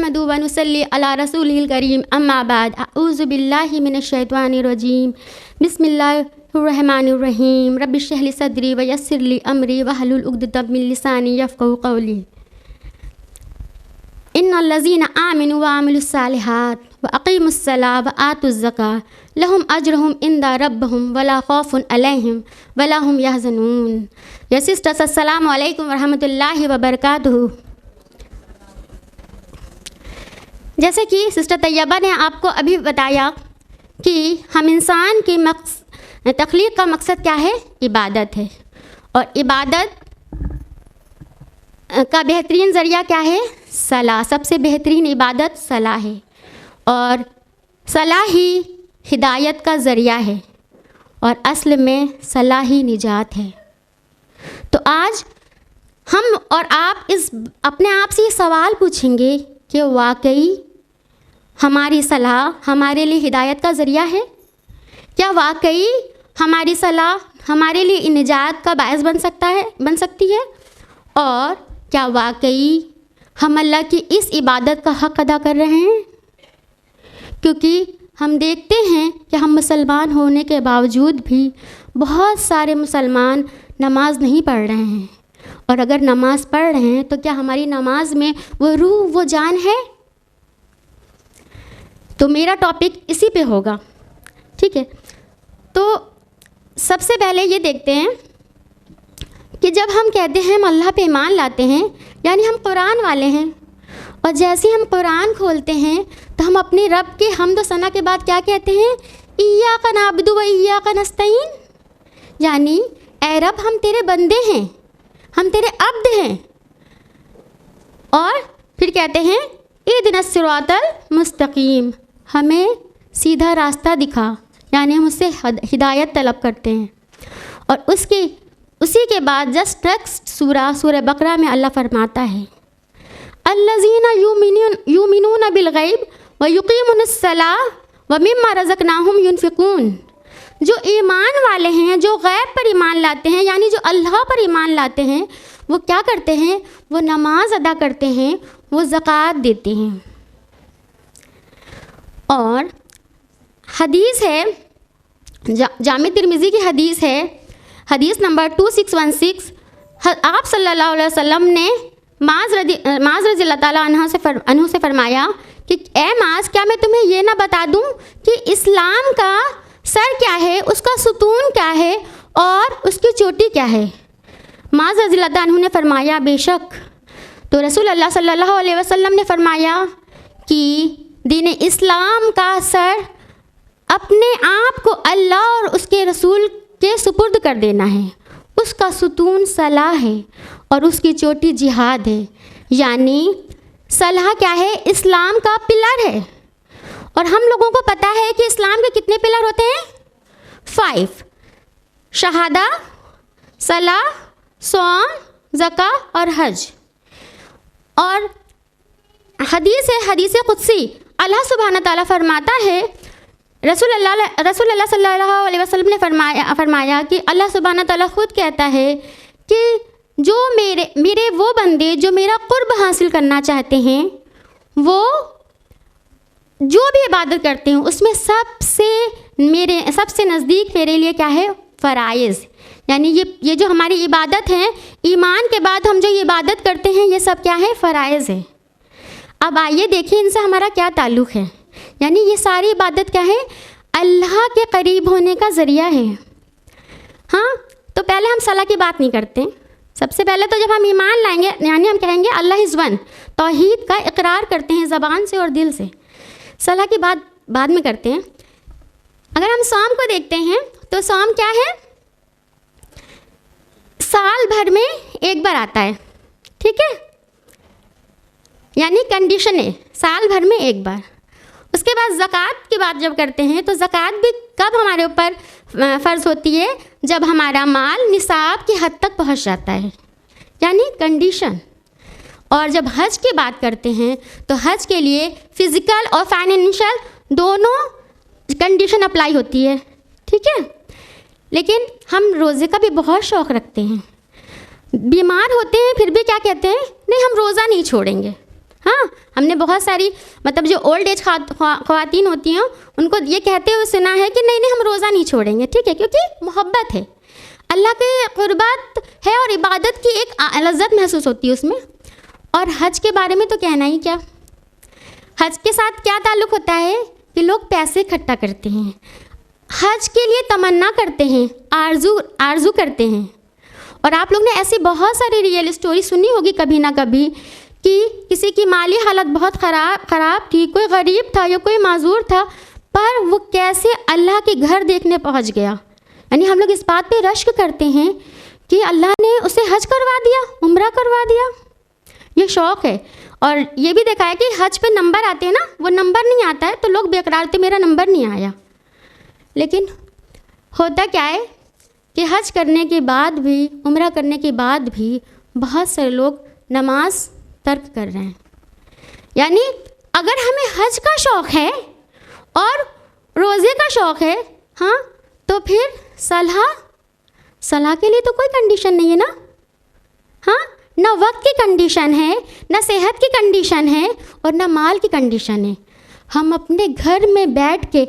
नहमदु व नुसल्ली अला रसूलिल करीम अम्मा बाद अऊज़ु बिल्लाहि मिनश शैतानिर रजीम बिस्मिल्लाहिर रहमानिर रहीम रब्बि इश्रह ली सदरी व यस्सिर ली अमरी वहलुल उक़दतम मिन लिसानी यफ़क़हू क़ौली इन्नल्लज़ीना आमनु व अमिलुस सालिहात व अक़ीमुस्सलाह व आतुज़्ज़काह लहुम अज्रुहुम इंदा रब्बिहिम वला खौफुन अलैहिम वला हुम यहज़नून। या सिस्टर्स, अस्सलामु अलैकुम व रहमतुल्लाहि व बरकातुहू। जैसे कि सिस्टर तैयबा ने आपको अभी बताया कि हम इंसान की तख्लीक़ का मकसद क्या है? इबादत है। और इबादत का बेहतरीन ज़रिया क्या है? सलाह। सबसे बेहतरीन इबादत सलाह है और सलाह ही हिदायत का ज़रिया है और असल में सलाह ही निजात है। तो आज हम और आप अपने आप से ये सवाल पूछेंगे कि वाकई हमारी सलाह हमारे लिए हिदायत का ज़रिया है? क्या वाकई हमारी सलाह हमारे लिए निजात का बायस बन सकती है? और क्या वाकई हम अल्लाह की इस इबादत का हक़ अदा कर रहे हैं? क्योंकि हम देखते हैं कि हम मुसलमान होने के बावजूद भी बहुत सारे मुसलमान नमाज नहीं पढ़ रहे हैं। और अगर नमाज़ पढ़ रहे हैं तो क्या हमारी नमाज में वो रूह वो जान है? तो मेरा टॉपिक इसी पे होगा, ठीक है। तो सबसे पहले ये देखते हैं कि जब हम कहते हैं हम अल्लाह पे ईमान लाते हैं, यानी हम कुरान वाले हैं, और जैसे हम कुरान खोलते हैं तो हम अपने रब के हम्द व सना के बाद क्या कहते हैं? इय्याका नअबुदु व इय्याका नस्तईन, यानी ऐ रब हम तेरे बंदे हैं, हम तेरे अब्द हैं। और फिर कहते हैं इहदिनस सिरातल मुस्तकीम, हमें सीधा रास्ता दिखा, यानी हम उससे हिदायत तलब करते हैं। और उसी के बाद जस्ट नेक्स्ट सूरह बकरा में अल्लाह फरमाता है अल्लज़ीना युमिनूना बिल गैब व युक़ीमुनस्सलाह व मिम्मा रज़क़नाहुम युनफ़िक़ून, जो ईमान वाले हैं, जो गैब पर ईमान लाते हैं, यानी जो अल्लाह पर ईमान लाते हैं, वो क्या करते हैं? वो नमाज अदा करते हैं, वो ज़कात देते हैं। और हदीस है, जामे तिरमिज़ी की हदीस है, हदीस नंबर 2616, आप सल्लल्लाहु अलैहि वसल्लम ने माज़ रज़ियल्लाहु ताला अन्हु से फरमाया कि ए माज़, क्या मैं तुम्हें ये ना बता दूं कि इस्लाम का सर क्या है, उसका सुतून क्या है और उसकी चोटी क्या है? माज़ रज़ियल्लाहु अन्हु ने फरमाया बेशक। तो रसूल अल्लाह सल्लल्लाहु अलैहि वसल्लम ने फरमाया कि दीन इस्लाम का सर अपने आप को अल्लाह और उसके रसूल के सुपुर्द कर देना है, उसका सुतून सलाह है और उसकी चोटी जिहाद है। यानी सलाह क्या है? इस्लाम का पिलर है। और हम लोगों को पता है कि इस्लाम के कितने पिलर होते हैं? 5, शहादा, सलाह, सौम, ज़का और हज। और हदीस है, हदीस कुदसी, अल्लाह सुब्हान तआला फरमाता है, रसूल अल्लाह सल्लल्लाहु अलैहि वसल्लम ने फरमाया कि अल्लाह सुब्हान तआला ख़ुद कहता है कि जो मेरे वो बंदे जो मेरा कुर्ब हासिल करना चाहते हैं, वो जो भी इबादत करते हैं उसमें सबसे नज़दीक मेरे लिए क्या है? फ़राइज़। यानी ये जो हमारी इबादत है, ईमान के बाद हम जो इबादत करते हैं, ये सब क्या है? फ़राइज़ है। अब आइए देखिए इनसे हमारा क्या ताल्लुक़ है। यानी ये सारी इबादत क्या है? अल्लाह के करीब होने का ज़रिया है। हाँ, तो पहले हम सलाह की बात नहीं करते। सबसे पहले तो जब हम ईमान लाएंगे, यानी हम कहेंगे अल्लाह इज़ वन, तौहीद का इकरार करते हैं ज़बान से और दिल से। सलाह की बात बाद में करते हैं। अगर हम सौम को देखते हैं तो सौम क्या है? साल भर में एक बार आता है, ठीक है, यानी कंडीशन है साल भर में एक बार। उसके बाद ज़कात की बात जब करते हैं तो ज़कात भी कब हमारे ऊपर फ़र्ज़ होती है? जब हमारा माल निसाब की हद तक पहुंच जाता है, यानी कंडीशन। और जब हज की बात करते हैं तो हज के लिए फ़िज़िकल और फाइनेंशियल दोनों कंडीशन अप्लाई होती है, ठीक है। लेकिन हम रोज़े का भी बहुत शौक़ रखते हैं, बीमार होते हैं फिर भी क्या कहते हैं? नहीं, हम रोज़ा नहीं छोड़ेंगे। हाँ, हमने बहुत सारी मतलब जो ओल्ड एज ख़वातीन होती हैं उनको ये कहते हुए सुना है कि नहीं नहीं हम रोज़ा नहीं छोड़ेंगे, ठीक है, क्योंकि मोहब्बत है, अल्लाह के क़ुरबत है और इबादत की एक लज़्ज़त महसूस होती है उसमें। और हज के बारे में तो कहना ही क्या, हज के साथ क्या ताल्लुक़ होता है कि लोग पैसे इकट्ठा करते हैं, हज के लिए तमन्ना करते हैं, आरज़ू करते हैं। और आप लोग ने ऐसी बहुत सारी रियल स्टोरी सुनी होगी कभी ना कभी कि किसी की माली हालत बहुत ख़राब थी, कोई गरीब था या कोई माजूर था, पर वो कैसे अल्लाह के घर देखने पहुंच गया। यानी हम लोग इस बात पे रश्क करते हैं कि अल्लाह ने उसे हज करवा दिया, उम्रा करवा दिया, ये शौक़ है। और ये भी देखा है कि हज पे नंबर आते हैं ना, वो नंबर नहीं आता है तो लोग बेकरार थे मेरा नंबर नहीं आया। लेकिन होता क्या है कि हज करने के बाद भी, उम्रा करने के बाद भी बहुत सारे लोग नमाज तर्क कर रहे हैं। यानी अगर हमें हज का शौक़ है और रोज़े का शौक़ है, हाँ, तो फिर सलाह के लिए तो कोई कंडीशन नहीं है ना, हाँ, ना वक्त की कंडीशन है, ना सेहत की कंडीशन है और ना माल की कंडीशन है। हम अपने घर में बैठ के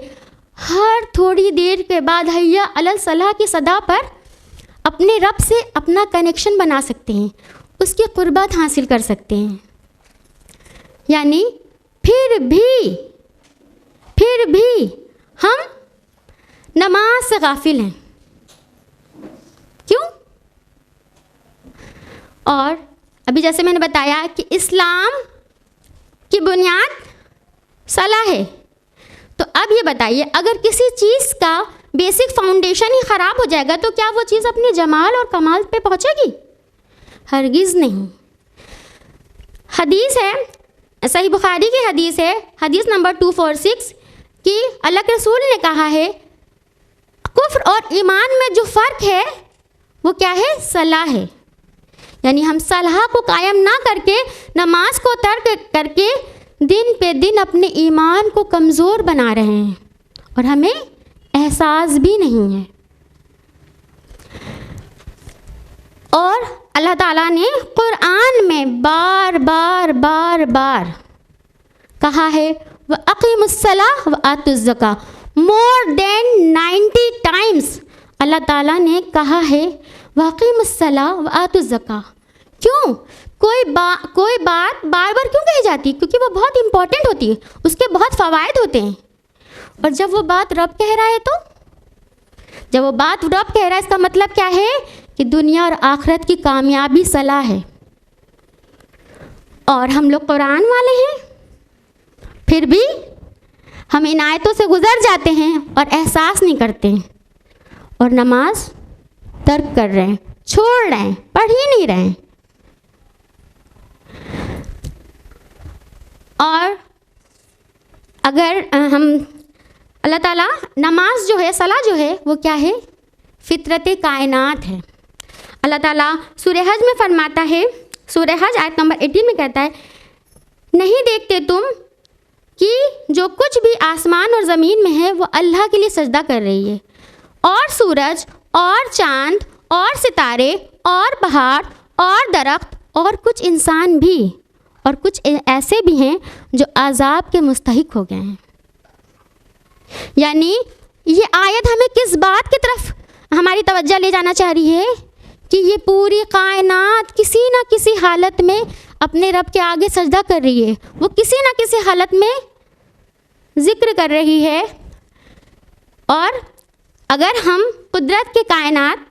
हर थोड़ी देर के बाद हैया अलल सलाह की सदा पर अपने रब से अपना कनेक्शन बना सकते हैं, उसकी क़ुरबत हासिल कर सकते हैं। यानी फिर भी हम नमाज से गाफिल हैं, क्यों? और अभी जैसे मैंने बताया कि इस्लाम की बुनियाद सलाह है, तो अब ये बताइए अगर किसी चीज़ का बेसिक फाउंडेशन ही ख़राब हो जाएगा तो क्या वो चीज़ अपने जमाल और कमाल पे पहुँचेगी? हरगिज़ नहीं। हदीस है, सही बुखारी की हदीस है, हदीस नंबर 246 कि अल्लाह के रसूल ने कहा है कुफ्र और ईमान में जो फ़र्क है वो क्या है? सलाह है। यानी हम सलाह को कायम ना करके नमाज को तर्क करके दिन पे दिन अपने ईमान को कमज़ोर बना रहे हैं और हमें एहसास भी नहीं है। और अल्लाह ताला ने कुरान में बार बार कहा है व अक़ीमुस्सलाह व आतुज़्ज़का, मोर देन 90 टाइम्स अल्लाह ताला ने कहा है व अक़ीमुस्सलाह व आतुज़्ज़का। क्यों? कोई बात बार बार क्यों कही जाती है? क्योंकि वो बहुत इम्पॉर्टेंट होती है, उसके बहुत फ़वाइद होते हैं। और जब वो बात रब कह रहा है तो जब वो बात रब कह रहा है इसका मतलब क्या है कि दुनिया और आखिरत की कामयाबी सलाह है। और हम लोग कुरान वाले हैं, फिर भी हम इन आयतों से गुज़र जाते हैं और एहसास नहीं करते हैं और नमाज तर्क कर रहे हैं, छोड़ रहे हैं, पढ़ ही नहीं रहे हैं। और अगर हम अल्लाह ताला नमाज जो है, सलाह जो है वो क्या है? फितरत कायनात है। अल्लाह ताला सूरह हज में फरमाता है, सूरह हज आयत नंबर 18 में कहता है नहीं देखते तुम कि जो कुछ भी आसमान और ज़मीन में है वो अल्लाह के लिए सजदा कर रही है, और सूरज और चाँद और सितारे और पहाड़ और दरख्त और कुछ इंसान भी, और कुछ ऐसे भी हैं जो अज़ाब के मुस्तहिक हो गए हैं। यानी ये आयत हमें किस बात की तरफ हमारी तवज्जो ले जाना चाह रही है कि ये पूरी कायनात किसी न किसी हालत में अपने रब के आगे सजदा कर रही है, वो किसी न किसी हालत में ज़िक्र कर रही है। और अगर हम कुदरत के कायनात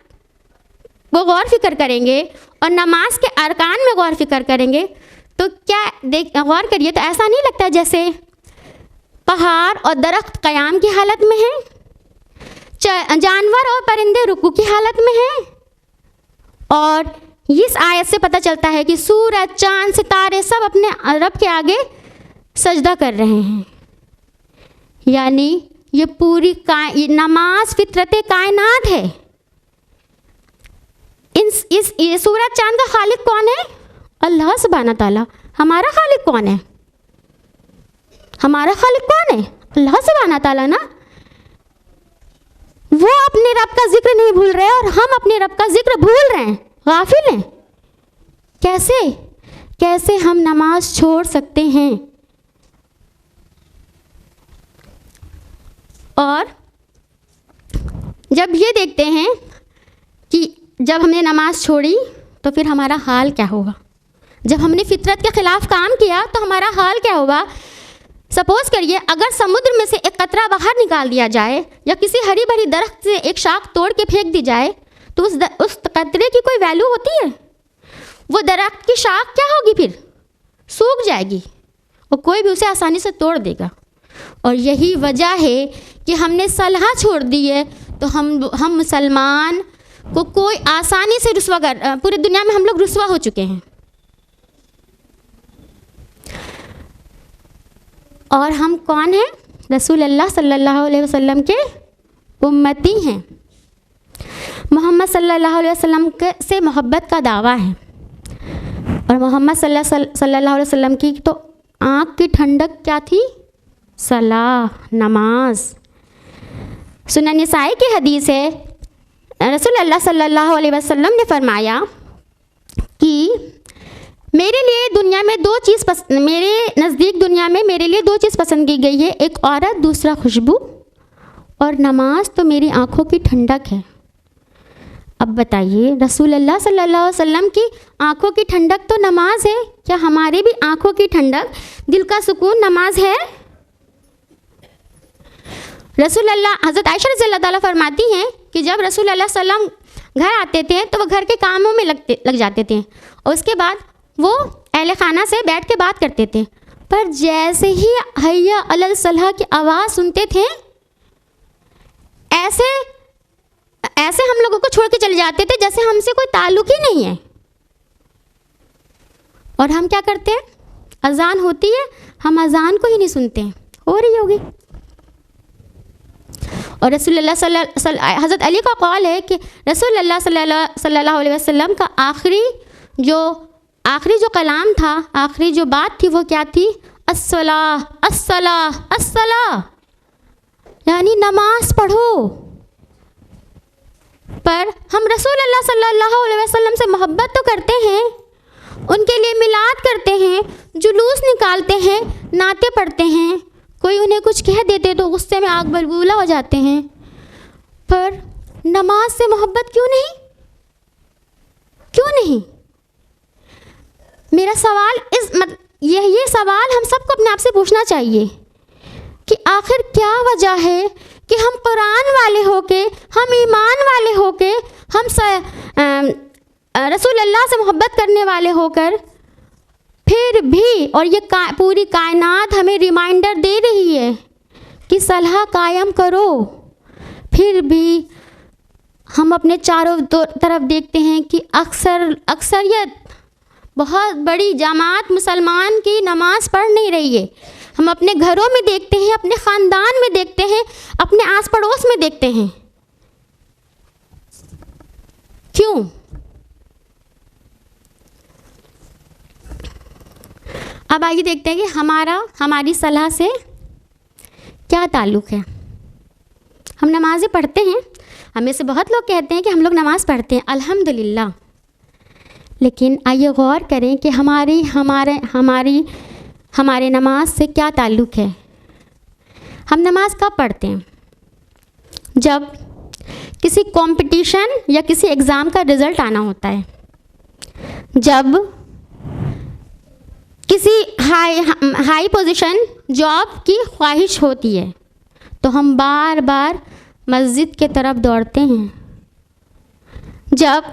को गौर फिक्र करेंगे और नमाज के अरकान में गौर फिक्र करेंगे तो क्या गौर करिए तो ऐसा नहीं लगता जैसे पहाड़ और दरख्त क़याम की हालत में हैं, जानवर और परिंदे रुकू की हालत में हैं। और इस आयत से पता चलता है कि सूरज, चाँद, सितारे सब अपने रब के आगे सजदा कर रहे हैं। यानी ये पूरी नमाज फितरत कायनात है। ये सूरज चाँद का खालिक कौन है? अल्लाह सुब्हाना ताला। हमारा खालिक कौन है? हमारा खालिक कौन है? अल्लाह सुब्हाना ताला ना। वो अपने रब का जिक्र नहीं भूल रहे और हम अपने रब का जिक्र भूल रहे हैं, गाफिल हैं। कैसे? कैसे हम नमाज छोड़ सकते हैं। और जब ये देखते हैं कि जब हमने नमाज छोड़ी तो फिर हमारा हाल क्या होगा, जब हमने फितरत के ख़िलाफ़ काम किया तो हमारा हाल क्या होगा। सपोज़ करिए अगर समुद्र में से एक कतरा बाहर निकाल दिया जाए या किसी हरी भरी दरख्त से एक शाख तोड़ के फेंक दी जाए तो उस कतरे की कोई वैल्यू होती है? वो दरख्त की शाख क्या होगी, फिर सूख जाएगी और कोई भी उसे आसानी से तोड़ देगा। और यही वजह है कि हमने सलाह छोड़ दी है तो हम मुसलमान को कोई आसानी से रुस्वा कर, पूरी दुनिया में हम लोग रुस्वा हो चुके हैं। और हम कौन हैं? रसूल अल्लाह सल्लल्लाहु अलैहि वसल्लम के उम्मती हैं। मोहम्मद सल्लल्लाहु अलैहि वसल्लम से मोहब्बत का दावा है। और मोहम्मद सल्लल्लाहु अलैहि वसल्लम की तो आँख की ठंडक क्या थी? सलाह, नमाज। सुनन नसाई की हदीस है, रसूल अल्लाह सल्लल्लाहु अलैहि वसल्लम ने फरमाया कि मेरे लिए दुनिया में मेरे नज़दीक दुनिया में मेरे लिए 2 चीज़ पसंद की गई है, एक औरत, दूसरा खुशबू, और नमाज तो मेरी आँखों की ठंडक है। अब बताइए, रसूल अल्लाह सल्लल्लाहु अलैहि वसल्लम की आँखों की ठंडक तो नमाज है, क्या हमारी भी आँखों की ठंडक, दिल का सुकून नमाज है? रसूल अल्लाह हज़रत आयशा रज़ियल्लाहु ताला फरमाती हैं कि जब रसूल अल्लाह सल्लम घर आते थे तो वो घर के कामों में लग जाते थे और उसके बाद वो अहले खाना से बैठ के बात करते थे, पर जैसे ही हैया अलल सलाह की आवाज़ सुनते थे ऐसे हम लोगों को छोड़ के चले जाते थे जैसे हमसे कोई ताल्लुक़ ही नहीं है। और हम क्या करते हैं? अजान होती है, हम अजान को ही नहीं सुनते हैं, हो रही होगी। और रसूलुल्लाह हज़रत अली का कौल है कि रसूलुल्लाह सल्लल्लाहु अलैहि वसल्लम का आखिरी जो कलाम था, आखिरी जो बात थी वो क्या थी? अस्सलाह अस्सलाह अस्सलाह, यानी नमाज पढ़ो। पर हम रसूलुल्लाह सल्लल्लाहु अलैहि वसल्लम से मोहब्बत तो करते हैं, उनके लिए मिलाद करते हैं, जुलूस निकालते हैं, नाते पढ़ते हैं, कोई उन्हें कुछ कह देते तो गुस्से में आग बलबूला हो जाते हैं, पर नमाज से मोहब्बत क्यों नहीं? मेरा सवाल ये सवाल हम सबको अपने आप से पूछना चाहिए कि आखिर क्या वजह है कि हम कुरान वाले होके, हम ईमान वाले होके, हम रसूल अल्लाह से मोहब्बत करने वाले होकर फिर भी, और ये पूरी कायनात हमें रिमाइंडर दे रही है कि सलाह कायम करो, फिर भी हम अपने चारों तरफ देखते हैं कि अक्सरियत बहुत बड़ी जमात मुसलमान की नमाज पढ़ नहीं रही है। हम अपने घरों में देखते हैं, अपने ख़ानदान में देखते हैं, अपने आस पड़ोस में देखते हैं। क्यों? अब आइए देखते हैं कि हमारी सलाह से क्या ताल्लुक़ है। हम नमाज़ें पढ़ते हैं, हमें से बहुत लोग कहते हैं कि हम लोग नमाज़ पढ़ते हैं, अल्हम्दुलिल्लाह, लेकिन आइए गौर करें कि हमारे नमाज से क्या ताल्लुक़ है। हम नमाज कब पढ़ते हैं? जब किसी कंपटीशन या किसी एग्ज़ाम का रिज़ल्ट आना होता है, जब किसी हाई पोजीशन जॉब की ख्वाहिश होती है तो हम बार बार मस्जिद के तरफ दौड़ते हैं। जब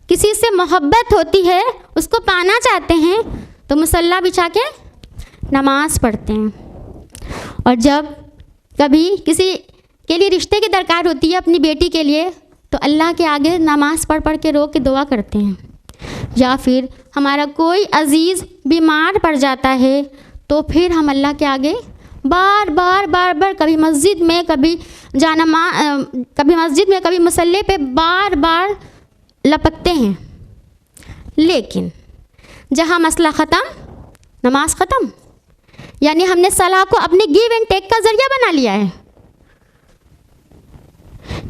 किसी से मोहब्बत होती है, उसको पाना चाहते हैं, तो मुसल्ला बिछा के नमाज़ पढ़ते हैं। और जब कभी किसी के लिए रिश्ते की दरकार होती है अपनी बेटी के लिए, तो अल्लाह के आगे नमाज़ पढ़ के रो के दुआ करते हैं। या फिर हमारा कोई अज़ीज़ बीमार पड़ जाता है तो फिर हम अल्लाह के आगे बार बार कभी मस्जिद में, कभी मुसल्ले पे बार बार लपकते हैं। लेकिन जहाँ मसला ख़त्म, नमाज ख़त्म, यानी हमने सलाह को अपने गिव एंड टेक का ज़रिया बना लिया है।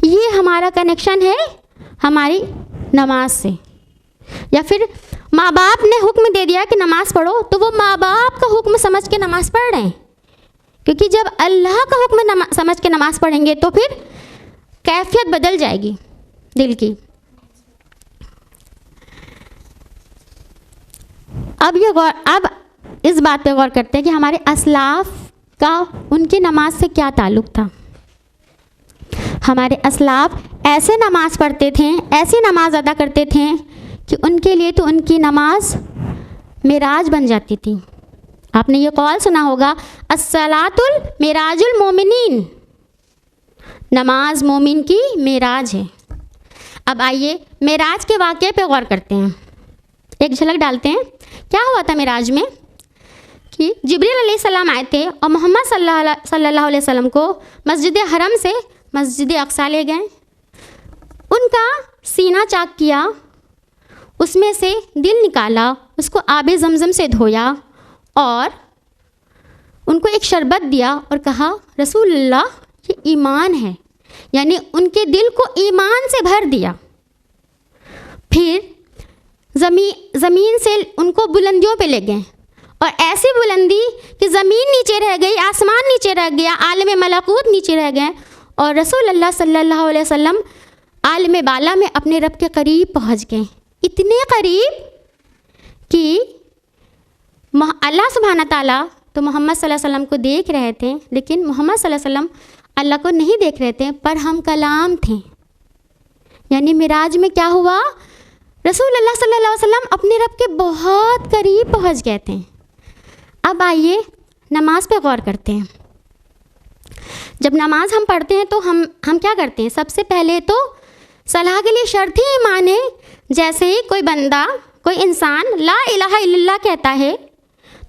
ये हमारा कनेक्शन है हमारी नमाज से। या फिर माँ बाप ने हुक्म दे दिया कि नमाज़ पढ़ो, तो वो माँ बाप का हुक्म समझ के नमाज़ पढ़ रहे हैं, क्योंकि जब अल्लाह का हुक्म समझ के नमाज़ पढ़ेंगे तो फिर कैफियत बदल जाएगी दिल की। अब इस बात पे गौर करते हैं कि हमारे असलाफ का उनकी नमाज से क्या ताल्लुक़ था। हमारे असलाफ ऐसे नमाज पढ़ते थे, ऐसी नमाज अदा करते थे कि उनके लिए तो उनकी नमाज मेराज बन जाती थी। आपने ये कौल सुना होगा, अस्सलातुल मेराजुल मोमिनीन, नमाज मोमिन की मेराज है। अब आइए मेराज के वाक़े पे गौर करते हैं, एक झलक डालते हैं। क्या हुआ था मेराज में कि जिब्रील अलैहिस्सलाम आए थे और मोहम्मद सल्लल्लाहु अलैहि वसल्लम को मस्जिद हरम से मस्जिद अक्सा ले गए। उनका सीना चाक किया, उसमें से दिल निकाला, उसको आबे ज़मज़म से धोया और उनको एक शरबत दिया और कहा रसूलुल्लाह ये ईमान है, यानी उनके दिल को ईमान से भर दिया। फिर ज़मीन से उनको बुलंदियों पे ले गए और ऐसी बुलंदी कि ज़मीन नीचे रह गई, आसमान नीचे रह गया, आलम मलकूत नीचे रह गए और रसूलुल्लाह सल्लल्लाहु अलैहि वसल्लम आलम बाला में अपने रब के करीब पहुंच गए। इतने करीब कि अल्लाह सुब्हाना ताला तो मोहम्मद सल्लल्लाहु अलैहि वसल्लम को देख रहे थे, लेकिन मोहम्मद सल्लल्लाहु अलैहि वसल्लम अल्लाह को नहीं देख रहे थे, पर हम कलाम थे। यानी मिराज में क्या हुआ, रसूलुल्लाह सल्लल्लाहु अलैहि वसल्लम अपने रब के बहुत करीब पहुंच गए थे। अब आइए नमाज पे गौर करते हैं। जब नमाज हम पढ़ते हैं तो हम क्या करते हैं, सबसे पहले तो सलाह के लिए शर्त ही ईमान है। जैसे ही कोई बंदा, कोई इंसान ला इलाहा इल्लल्लाह कहता है,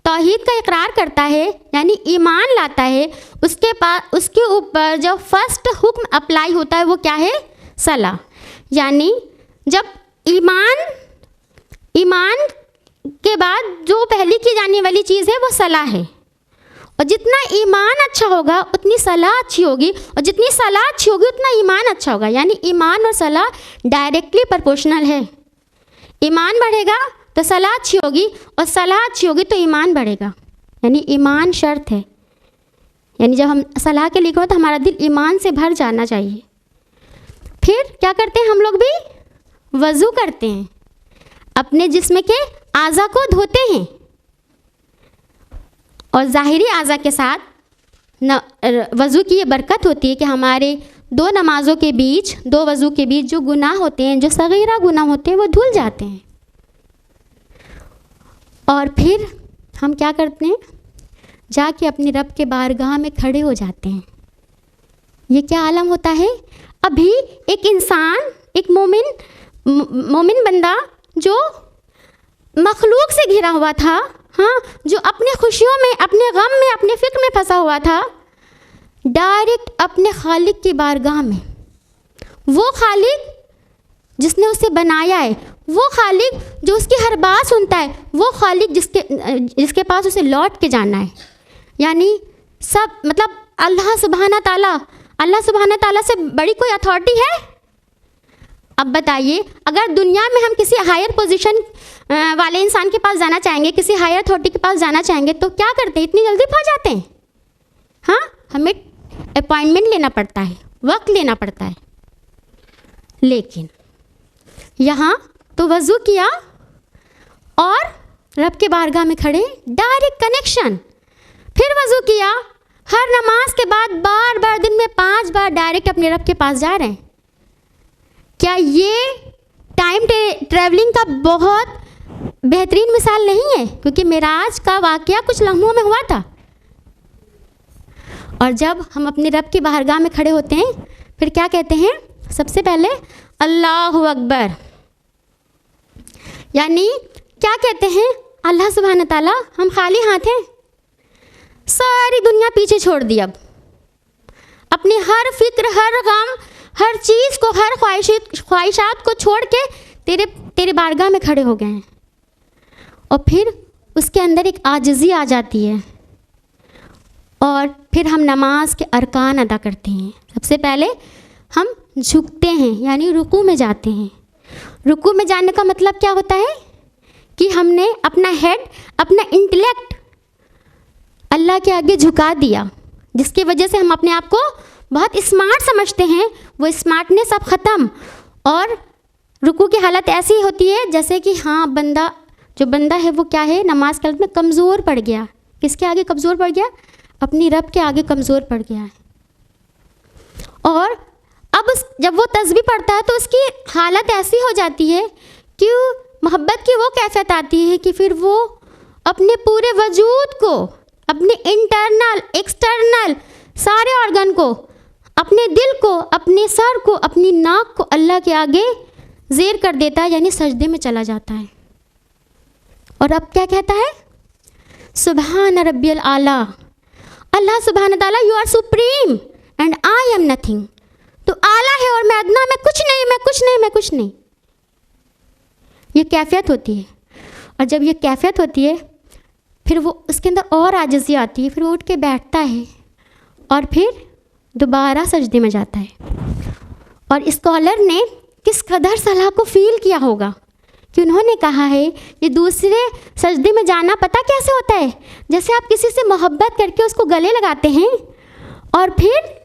तौहीद का इकरार करता है, यानी ईमान लाता है, उसके ऊपर जो फर्स्ट हुक्म अप्लाई होता है वो क्या है, सलाह। यानी जब ईमान के बाद जो पहली की जाने वाली चीज़ है वो सलाह है, और जितना ईमान अच्छा होगा उतनी सलाह अच्छी होगी, और जितनी सलाह अच्छी होगी उतना ईमान अच्छा होगा। यानी ईमान और सलाह डायरेक्टली प्रोपोर्शनल है। ईमान बढ़ेगा तो सलाह अच्छी होगी, और सलाह अच्छी होगी तो ईमान बढ़ेगा। यानी ईमान शर्त है। यानी जब हम सलाह के लिए कहो तो हमारा दिल ईमान से भर जाना चाहिए। फिर क्या करते हैं हम लोग भी, वज़ू करते हैं, अपने जिस्म के आज़ा को धोते हैं, और ज़ाहिरी आज़ा के साथ वज़ू की ये बरकत होती है कि हमारे दो नमाज़ों के बीच, दो वज़ू के बीच जो गुनाह होते हैं, जो सगीरा गुनाह होते हैं, वो धुल जाते हैं। और फिर हम क्या करते हैं, जाके अपने रब के बारगाह में खड़े हो जाते हैं। ये क्या आलम होता है, अभी एक इंसान, एक मोमिन बंदा जो मखलूक से घिरा हुआ था, हाँ, जो अपने खुशियों में, अपने गम में, अपने फ़िक्र में फंसा हुआ था, डायरेक्ट अपने खालिक की बारगाह में, वो खालिक जिसने उसे बनाया है, वो खालिक जो उसकी हर बात सुनता है, वो खालिक जिसके पास उसे लौट के जाना है। यानी सब, मतलब अल्लाह सुब्हाना ताला से बड़ी कोई अथॉरिटी है? अब बताइए, अगर दुनिया में हम किसी हायर पोजीशन वाले इंसान के पास जाना चाहेंगे, किसी हायर अथॉरिटी के पास जाना चाहेंगे, तो क्या करते हैं, इतनी जल्दी पहुंच जाते हैं? हाँ, हमें अपॉइंटमेंट लेना पड़ता है, वक्त लेना पड़ता है। लेकिन यहाँ तो वज़ू किया और रब के बारगाह में खड़े, डायरेक्ट कनेक्शन। फिर वज़ू किया, हर नमाज के बाद बार बार दिन में 5 बार डायरेक्ट अपने रब के पास जा रहे हैं। क्या ये टाइम ट्रैवलिंग का बहुत बेहतरीन मिसाल नहीं है? क्योंकि मेराज का वाक़या कुछ लम्हों में हुआ था। और जब हम अपने रब की बारगाह में खड़े होते हैं, फिर क्या कहते हैं, सबसे पहले अल्लाहु अकबर। यानी क्या कहते हैं, अल्लाह सुब्हान ताला, हम खाली हाथ हैं, सारी दुनिया पीछे छोड़ दी। अब अपनी हर फिक्र, हर गम, हर चीज़ को, हर ख्वाहिशात को छोड़ के तेरे बारगाह में खड़े हो गए हैं। और फिर उसके अंदर एक आजिज़ी आ जाती है, और फिर हम नमाज के अरकान अदा करते हैं। सबसे पहले हम झुकते हैं, यानी रुकू में जाते हैं। रुकू में जाने का मतलब क्या होता है कि हमने अपना हेड, अपना इंटेलेक्ट अल्लाह के आगे झुका दिया, जिसकी वजह से हम अपने आप को बहुत स्मार्ट समझते हैं। वो स्मार्टनेस अब ख़त्म, और रुकू की हालत ऐसी होती है जैसे कि हाँ बंदा है वो क्या है, नमाज की हालत में कमज़ोर पड़ गया। किसके आगे कमज़ोर पड़ गया? अपनी रब के आगे कमज़ोर पड़ गया है। और अब जब वो तस्बीह पढ़ता है तो उसकी हालत ऐसी हो जाती है कि मोहब्बत की वो कैफियत आती है कि फिर वो अपने पूरे वजूद को, अपने इंटरनल एक्सटर्नल सारे ऑर्गन को, अपने दिल को, अपने सर को, अपनी नाक को अल्लाह के आगे ज़ेर कर देता है, यानी सजदे में चला जाता है। और अब क्या कहता है? सुबहान रब्बियल आला, अल्लाह सुबहान ताला you are supreme and I am nothing. तो आला है और मैं अदना, मैं कुछ नहीं, मैं कुछ नहीं, मैं कुछ नहीं। ये कैफियत होती है। और जब ये कैफियत होती है फिर वो उसके अंदर और आजिज़ी आती है, फिर वो उठ के बैठता है और फिर दोबारा सजदे में जाता है। और स्कॉलर ने किस कदर सलाह को फील किया होगा कि उन्होंने कहा है ये दूसरे सजदे में जाना पता कैसे होता है? जैसे आप किसी से मोहब्बत करके उसको गले लगाते हैं और फिर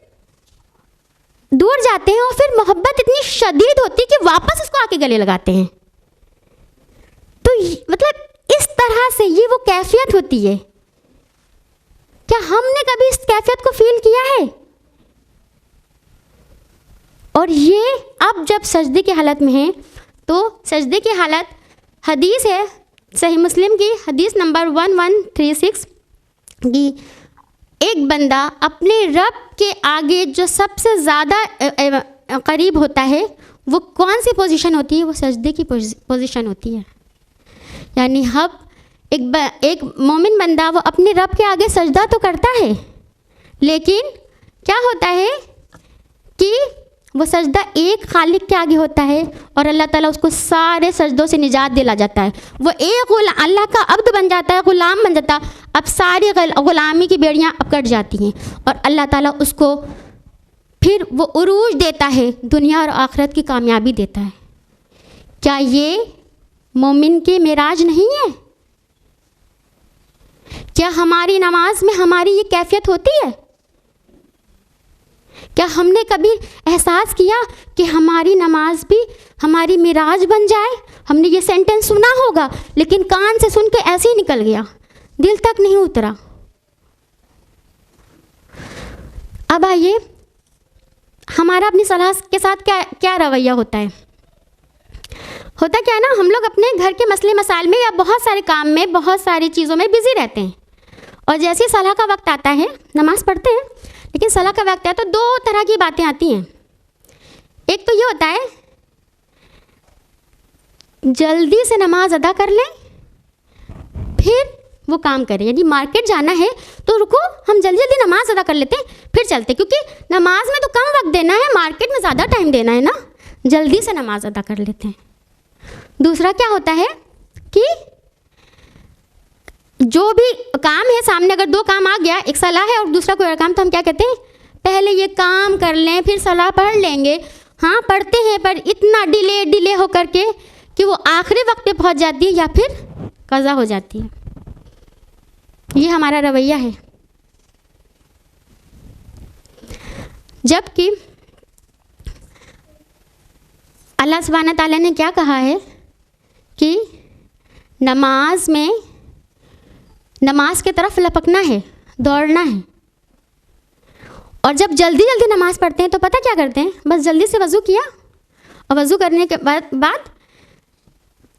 दूर जाते हैं और फिर मोहब्बत इतनी शदीद होती है कि वापस उसको आके गले लगाते हैं। तो मतलब इस तरह से ये वो कैफियत होती है। क्या हमने कभी इस कैफियत को फील किया है? और ये अब जब सजदे की हालत में है तो सजदे की हालत, हदीस है सही मुस्लिम की हदीस नंबर 1136 कि एक बंदा अपने रब के आगे जो सबसे ज़्यादा करीब होता है वो कौन सी पोजीशन होती है? वो सजदे की पोजीशन होती है। यानी हम एक मोमिन बंदा वो अपने रब के आगे सजदा तो करता है, लेकिन क्या होता है कि वो सजदा एक खालिक के आगे होता है और अल्लाह ताला उसको सारे सजदों से निजात दिला जाता है। वो एक अल्लाह का अब्द बन जाता है, ग़ुलाम बन जाता है। अब सारी ग़ुलामी की बेड़ियाँ अब कट जाती हैं और अल्लाह ताला उसको फिर वो उरूज देता है, दुनिया और आखिरत की कामयाबी देता है। क्या ये मोमिन के मेराज नहीं है? क्या हमारी नमाज में हमारी ये कैफियत होती है? क्या हमने कभी एहसास किया कि हमारी नमाज भी हमारी मिराज बन जाए? हमने ये सेंटेंस सुना होगा लेकिन कान से सुन के ऐसे ही निकल गया, दिल तक नहीं उतरा। अब आइए हमारा अपनी सलाह के साथ क्या रवैया होता है। होता क्या है ना, हम लोग अपने घर के मसले मसाइल में या बहुत सारे काम में, बहुत सारी चीज़ों में बिज़ी रहते हैं और जैसे सलाह का वक्त आता है, नमाज़ पढ़ते हैं लेकिन सलाह का वक्त है तो दो तरह की बातें आती हैं। एक तो ये होता है जल्दी से नमाज अदा कर लें फिर वो काम करें, यानी मार्केट जाना है तो रुको हम जल्दी जल्दी नमाज अदा कर लेते हैं फिर चलते, क्योंकि नमाज में तो कम वक्त देना है, मार्केट में ज़्यादा टाइम देना है ना, जल्दी से नमाज अदा कर लेते हैं। दूसरा क्या होता है कि जो भी काम है सामने, अगर दो काम आ गया, एक सलाह है और दूसरा कोई और काम, तो हम क्या कहते हैं पहले ये काम कर लें फिर सलाह पढ़ लेंगे। हाँ पढ़ते हैं पर इतना डिले हो करके कि वो आखिरी वक्त पे पहुंच जाती है या फिर कज़ा हो जाती है। ये हमारा रवैया है। जबकि अल्लाह सुब्हाना ताला ने क्या कहा है कि नमाज में नमाज की तरफ लपकना है, दौड़ना है। और जब जल्दी जल्दी नमाज़ पढ़ते हैं तो पता क्या करते हैं, बस जल्दी से वज़ू किया और वज़ू करने के बाद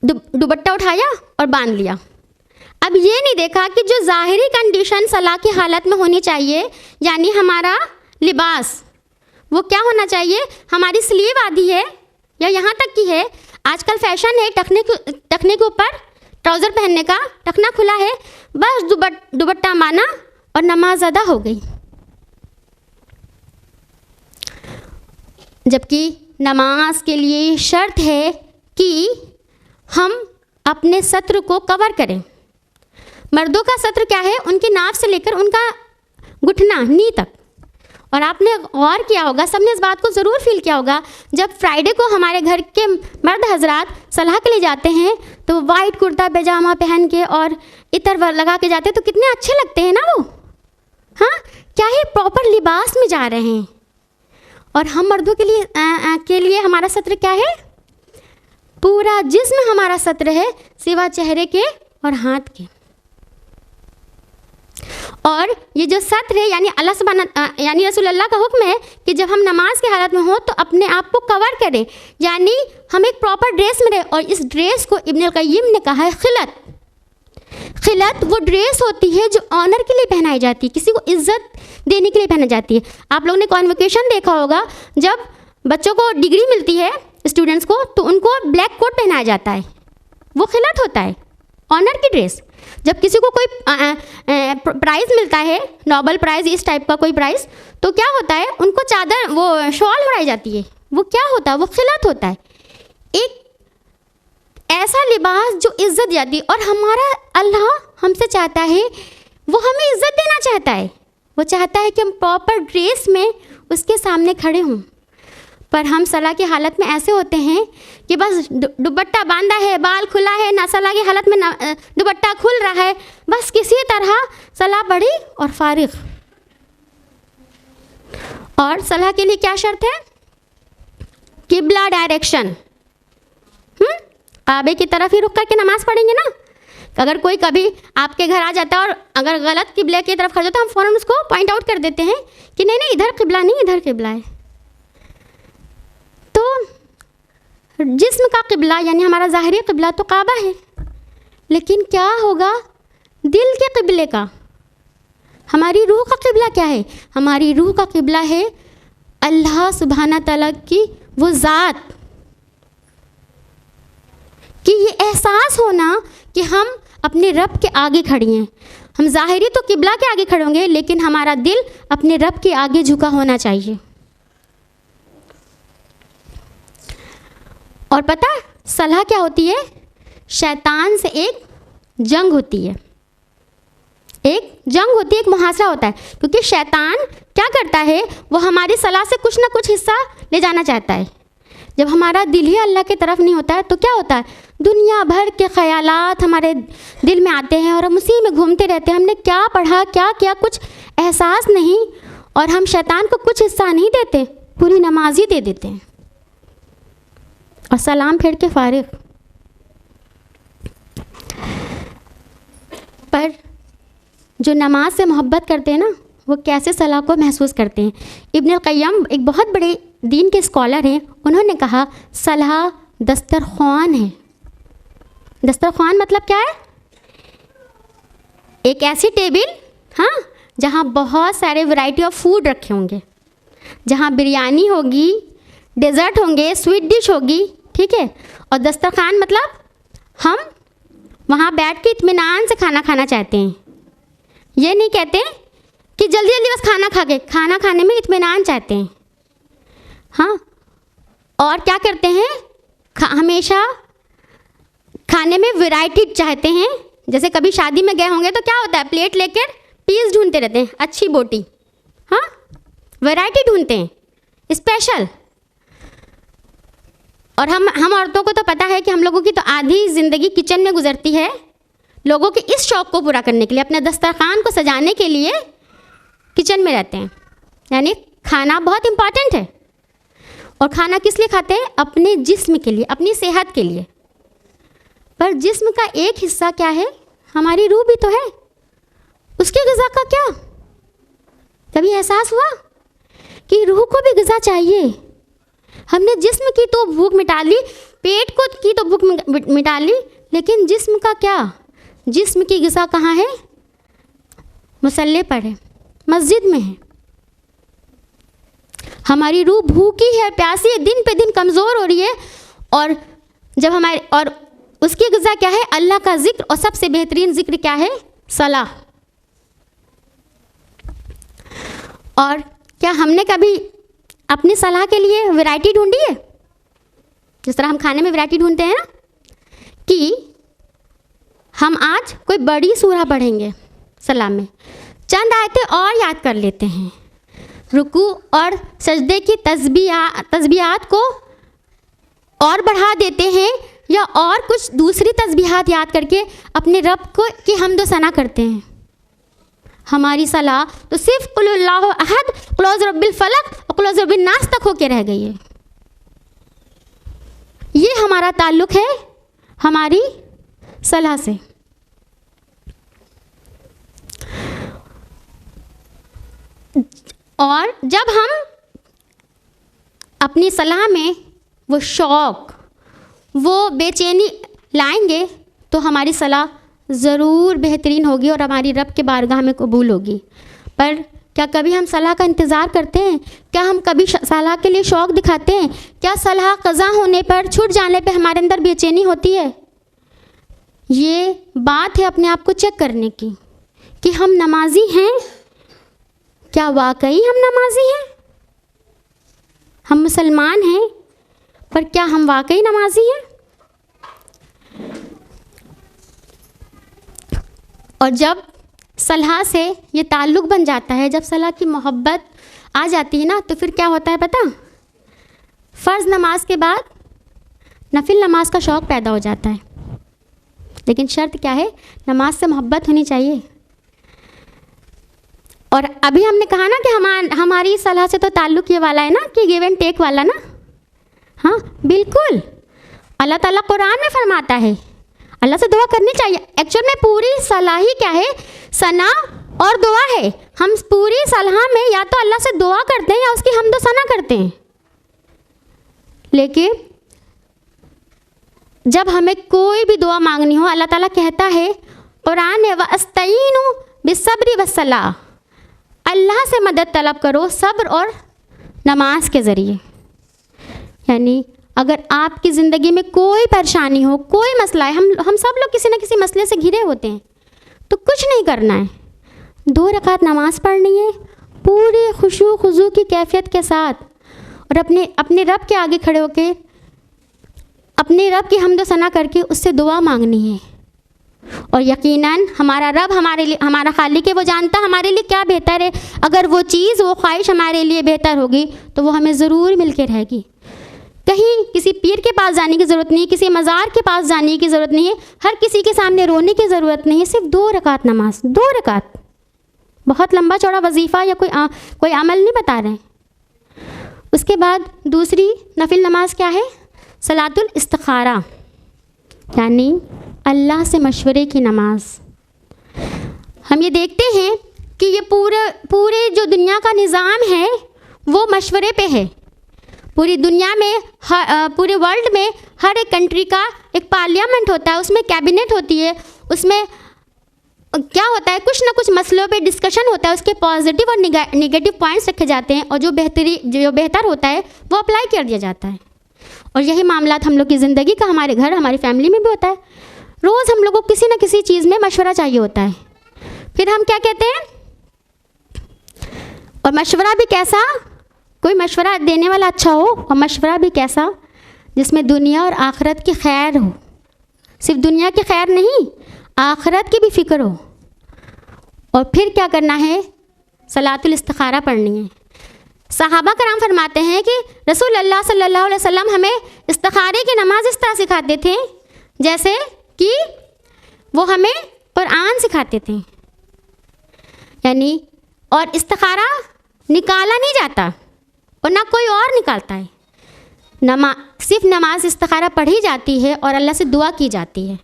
दुपट्टा उठाया और बांध लिया। अब ये नहीं देखा कि जो ज़ाहिरी कंडीशन सलाह की हालत में होनी चाहिए, यानी हमारा लिबास वो क्या होना चाहिए, हमारी स्लीव आधी है या यहाँ तक की है, आजकल फैशन है टखने के ऊपर ट्राउज़र पहनने का, टखना खुला है, बस दुपट्टा माना और नमाज अदा हो गई। जबकि नमाज के लिए शर्त है कि हम अपने सत्र को कवर करें। मर्दों का सत्र क्या है, उनकी नाक से लेकर उनका घुटना नी तक, और आपने गौर किया होगा, सबने इस बात को ज़रूर फील किया होगा, जब फ्राइडे को हमारे घर के मर्द हजरात सलाह के लिए जाते हैं तो वाइट कुर्ता पैजामा पहन के और इतर लगा के जाते हैं तो कितने अच्छे लगते हैं ना वो। हाँ, क्या ही प्रॉपर लिबास में जा रहे हैं। और हम मर्दों के लिए हमारा सत्र क्या है? पूरा जिस्म हमारा सत्र है, सिवा चेहरे के और हाथ के। और ये जो सत्र है यानी अल्लाह सुब्हानहू यानी रसूल अल्लाह का हुक्म है कि जब हम नमाज की हालत में हो तो अपने आप को कवर करें, यानी हम एक प्रॉपर ड्रेस में रहें। और इस ड्रेस को इब्नुल क़य्यिम ने कहा है खिलत। खिलत वो ड्रेस होती है जो ऑनर के लिए पहनाई जाती है, किसी को इज्जत देने के लिए पहनाई जाती है। आप लोगों ने कॉन्वोकेशन देखा होगा, जब बच्चों को डिग्री मिलती है स्टूडेंट्स को तो उनको ब्लैक कोट पहनाया जाता है, वो खिलत होता है, ऑनर की ड्रेस। जब किसी को कोई प्राइज़ मिलता है, नोबेल प्राइज़ इस टाइप का कोई प्राइज़, तो क्या होता है, उनको चादर वो शॉल उड़ाई जाती है, वो क्या होता है, वो खिलत होता है, एक ऐसा लिबास जो इज़्ज़त जाती है। और हमारा अल्लाह हमसे चाहता है, वो हमें इज़्ज़त देना चाहता है, वो चाहता है कि हम प्रॉपर ड्रेस में उसके सामने खड़े हों। पर हम सलाह की हालत में ऐसे होते हैं कि बस दुपट्टा बांधा है, बाल खुला है, ना सलाह की हालत में दुपट्टा खुल रहा है, बस किसी तरह सलाह पढ़ी और फारिग। और सलाह के लिए क्या शर्त है? किबला डायरेक्शन। काबे की तरफ ही रुक करके नमाज़ पढ़ेंगे ना। अगर कोई कभी आपके घर आ जाता है और अगर गलत किबले की तरफ खड़ा होता है तो हम फ़ौरन उसको पॉइंट आउट कर देते हैं कि नहीं नहीं, इधर किबला नहीं, इधर किबला है। तो जिस्म का किबला यानी हमारा ज़ाहिरी किबला तो काबा है, लेकिन क्या होगा दिल के किबले का? हमारी रूह का किबला क्या है? हमारी रूह का किबला है अल्लाह सुब्हाना तआला की वो ज़ात, कि ये एहसास होना कि हम अपने रब के आगे खड़ी हैं। हम ज़ाहिरी तो किबला के आगे खड़े होंगे, लेकिन हमारा दिल अपने रब के आगे झुका होना चाहिए। और पता है सलाह क्या होती है? शैतान से एक जंग होती है, एक जंग होती है, एक मुहासरा होता है। क्योंकि शैतान क्या करता है, वो हमारी सलाह से कुछ ना कुछ हिस्सा ले जाना चाहता है। जब हमारा दिल ही अल्लाह की तरफ नहीं होता है तो क्या होता है, दुनिया भर के ख़यालात हमारे दिल में आते हैं और हम उसी में घूमते रहते हैं। हमने क्या पढ़ा, क्या किया, कुछ एहसास नहीं, और हम शैतान को कुछ हिस्सा नहीं देते, पूरी नमाज ही दे देते हैं और सलाम फेर के फारिग। पर जो नमाज से मोहब्बत करते हैं ना, वो कैसे सलाह को महसूस करते हैं? इब्नुल क़य्यिम एक बहुत बड़े दीन के स्कॉलर हैं, उन्होंने कहा सलाह दस्तरख्वान है। दस्तरख्वान मतलब क्या है? एक ऐसी टेबल, हाँ, जहाँ बहुत सारे वैरायटी ऑफ फूड रखे होंगे, जहाँ बिरयानी होगी, डेज़र्ट होंगे, स्वीट डिश होगी, ठीक है। और दस्तरखान मतलब हम वहाँ बैठ के इत्मीनान से खाना खाना चाहते हैं। ये नहीं कहते कि जल्दी जल्दी बस खाना खाने में इत्मीनान चाहते हैं, हाँ। और क्या करते हैं, हमेशा खाने में वैरायटी चाहते हैं। जैसे कभी शादी में गए होंगे तो क्या होता है, प्लेट लेकर पीस ढूंढते रहते हैं, अच्छी बोटी, हाँ, वैरायटी ढूंढते हैं, स्पेशल। और हम औरतों को तो पता है कि हम लोगों की तो आधी ज़िंदगी किचन में गुजरती है, लोगों के इस शौक़ को पूरा करने के लिए, अपने दस्तरखान को सजाने के लिए किचन में रहते हैं। यानी खाना बहुत इम्पॉर्टेंट है। और खाना किस लिए खाते हैं? अपने जिस्म के लिए, अपनी सेहत के लिए। पर जिस्म का एक हिस्सा क्या है, हमारी रूह भी तो है, उसकी ग़िज़ा का क्या? कभी एहसास हुआ कि रूह को भी ग़िज़ा चाहिए? हमने जिस्म की तो भूख मिटा ली, पेट को की तो भूख मिटा ली, लेकिन जिस्म का क्या? जिस्म की ग़िज़ा कहाँ है? मुसल्ले पर है, मस्जिद में है। हमारी रूह भूखी है, प्यासी है, दिन पे दिन कमज़ोर हो रही है। और जब और उसकी ग़िज़ा क्या है? अल्लाह का ज़िक्र, और सबसे बेहतरीन ज़िक्र क्या है? सलाह। और क्या हमने कभी अपनी सलाह के लिए वैरायटी ढूंढी है? जिस तरह हम खाने में वैरायटी ढूंढते हैं ना, कि हम आज कोई बड़ी सूरा पढ़ेंगे सलाह में, चंद आयतें और याद कर लेते हैं, रुकू और सजदे की तस्बीहात को और बढ़ा देते हैं या और कुछ दूसरी तस्बीहात याद करके अपने रब को की हम्द व सना करते हैं। हमारी सलाह तो सिर्फ कुल हुवल्लाहु अहद, कुल औज़ु बिरब्बिल फलक और कुल औज़ु बिरब्बिन नास तक होके रह गई है। ये हमारा ताल्लुक़ है हमारी सलाह से। और जब हम अपनी सलाह में वो शौक़, वो बेचैनी लाएंगे तो हमारी सलाह ज़रूर बेहतरीन होगी और हमारी रब के बारगाह में कबूल होगी। पर क्या कभी हम सलाह का इंतज़ार करते हैं? क्या हम कभी सलाह के लिए शौक़ दिखाते हैं? क्या सलाह क़ज़ा होने पर, छूट जाने पर हमारे अंदर बेचैनी होती है? ये बात है अपने आप को चेक करने की कि हम नमाजी हैं। क्या वाकई हम नमाजी हैं? हम मुसलमान हैं, पर क्या हम वाकई नमाजी हैं? और जब सलाह से ये ताल्लुक़ बन जाता है, जब सलाह की मोहब्बत आ जाती है ना, तो फिर क्या होता है पता? फ़र्ज़ नमाज के बाद नफिल नमाज का शौक़ पैदा हो जाता है। लेकिन शर्त क्या है? नमाज से मोहब्बत होनी चाहिए। और अभी हमने कहा ना कि हमारी सलाह से तो ताल्लुक़ ये वाला है ना कि गिव एंड टेक वाला ना। हाँ बिल्कुल, अल्लाह ताला कुरान में फरमाता है अल्लाह से दुआ करनी चाहिए। एक्चुअल में पूरी सलाह ही क्या है? सना और दुआ है। हम पूरी सलाह में या तो अल्लाह से दुआ करते हैं या उसकी हम्द व सना करते हैं। लेकिन जब हमें कोई भी दुआ मांगनी हो, अल्लाह ताला कहता है कुरान में, वअस्तईनु बिस्सब्रि वस्सलाह, अल्लाह से मदद तलब करो सब्र और नमाज के ज़रिए। यानी अगर आपकी ज़िंदगी में कोई परेशानी हो, कोई मसला है, हम सब लोग किसी न किसी मसले से घिरे होते हैं, तो कुछ नहीं करना है, 2 रकात नमाज पढ़नी है पूरी खुशू खुजू की कैफियत के साथ, और अपने रब के आगे खड़े होके अपने रब की हम्द व सना करके उससे दुआ मांगनी है। और यकीनन हमारा रब हमारे लिए, हमारा खालिक है, वो जानता हमारे लिए क्या बेहतर है। अगर वो चीज़, वो ख्वाहिश हमारे लिए बेहतर होगी तो वो हमें ज़रूर मिल के रहेगी। कहीं किसी पीर के पास जाने की ज़रूरत नहीं है, किसी मज़ार के पास जाने की ज़रूरत नहीं है, हर किसी के सामने रोने की ज़रूरत नहीं है। सिर्फ 2 रकात नमाज, 2 रकात, बहुत लंबा चौड़ा वजीफ़ा या कोई अमल नहीं बता रहे हैं। उसके बाद दूसरी नफिल नमाज क्या है? सलातुल इस्तिखारा, यानी अल्लाह से मशवरे की नमाज। हम ये देखते हैं कि ये पूरे जो दुनिया का निज़ाम है वो मशवरे पे है। पूरी दुनिया में, पूरे वर्ल्ड में हर एक कंट्री का एक पार्लियामेंट होता है, उसमें कैबिनेट होती है, उसमें क्या होता है, कुछ ना कुछ मसलों पे डिस्कशन होता है, उसके पॉजिटिव और नेगेटिव पॉइंट्स रखे जाते हैं और जो बेहतर होता है वो अप्लाई कर दिया जाता है। और यही मामला हम लोग की ज़िंदगी का, हमारे घर, हमारी फैमिली में भी होता है। रोज़ हम लोगों को किसी न किसी चीज़ में मशवरा चाहिए होता है। फिर हम क्या कहते हैं, और मशवरा भी कैसा? कोई मशवरा देने वाला अच्छा हो, और मशवरा भी कैसा? जिसमें दुनिया और आखिरत की खैर हो। सिर्फ दुनिया की खैर नहीं, आखिरत की भी फ़िक्र हो। और फिर क्या करना है? सलातुल इस्तिखारा पढ़नी है। सहाबा कराम फरमाते हैं कि रसूल अल्लाह सल्लल्लाहु अलैहि वसल्लम हमें इस्तिखारे की नमाज इस तरह सिखाते थे जैसे कि वो हमें कुरान सिखाते थे। यानी, और इस्तिखारा निकाला नहीं जाता और ना कोई और निकालता है। सिर्फ नमाज इस्तिखारा पढ़ी जाती है और अल्लाह से दुआ की जाती है।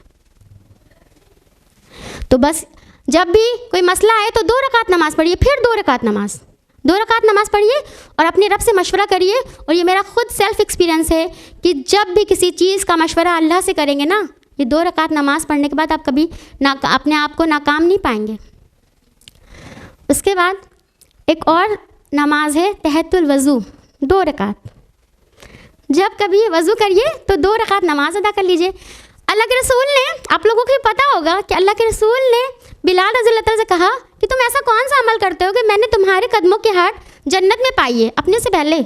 तो बस जब भी कोई मसला आए तो 2 रकात नमाज पढ़िए, फिर 2 रकात नमाज, 2 रकात नमाज पढ़िए और अपने रब से मशवरा करिए। और ये मेरा खुद सेल्फ एक्सपीरियंस है कि जब भी किसी चीज़ का मशवरा अल्लाह से करेंगे ना, ये 2 रकात नमाज पढ़ने के बाद आप कभी अपने आप को नाकाम नहीं पाएंगे। उसके बाद एक और नमाज है तहत्तुल वज़ू, 2 रकात। जब कभी वज़ू करिए तो 2 रकात नमाज अदा कर लीजिए। अल्लाह के रसूल ने, आप लोगों को भी पता होगा कि अल्लाह के रसूल ने बिलाल रज़ियल्लाहु अन्हु से कहा कि तुम ऐसा कौन सा अमल करते हो कि मैंने तुम्हारे कदमों की हाट जन्नत में पाई है अपने से पहले।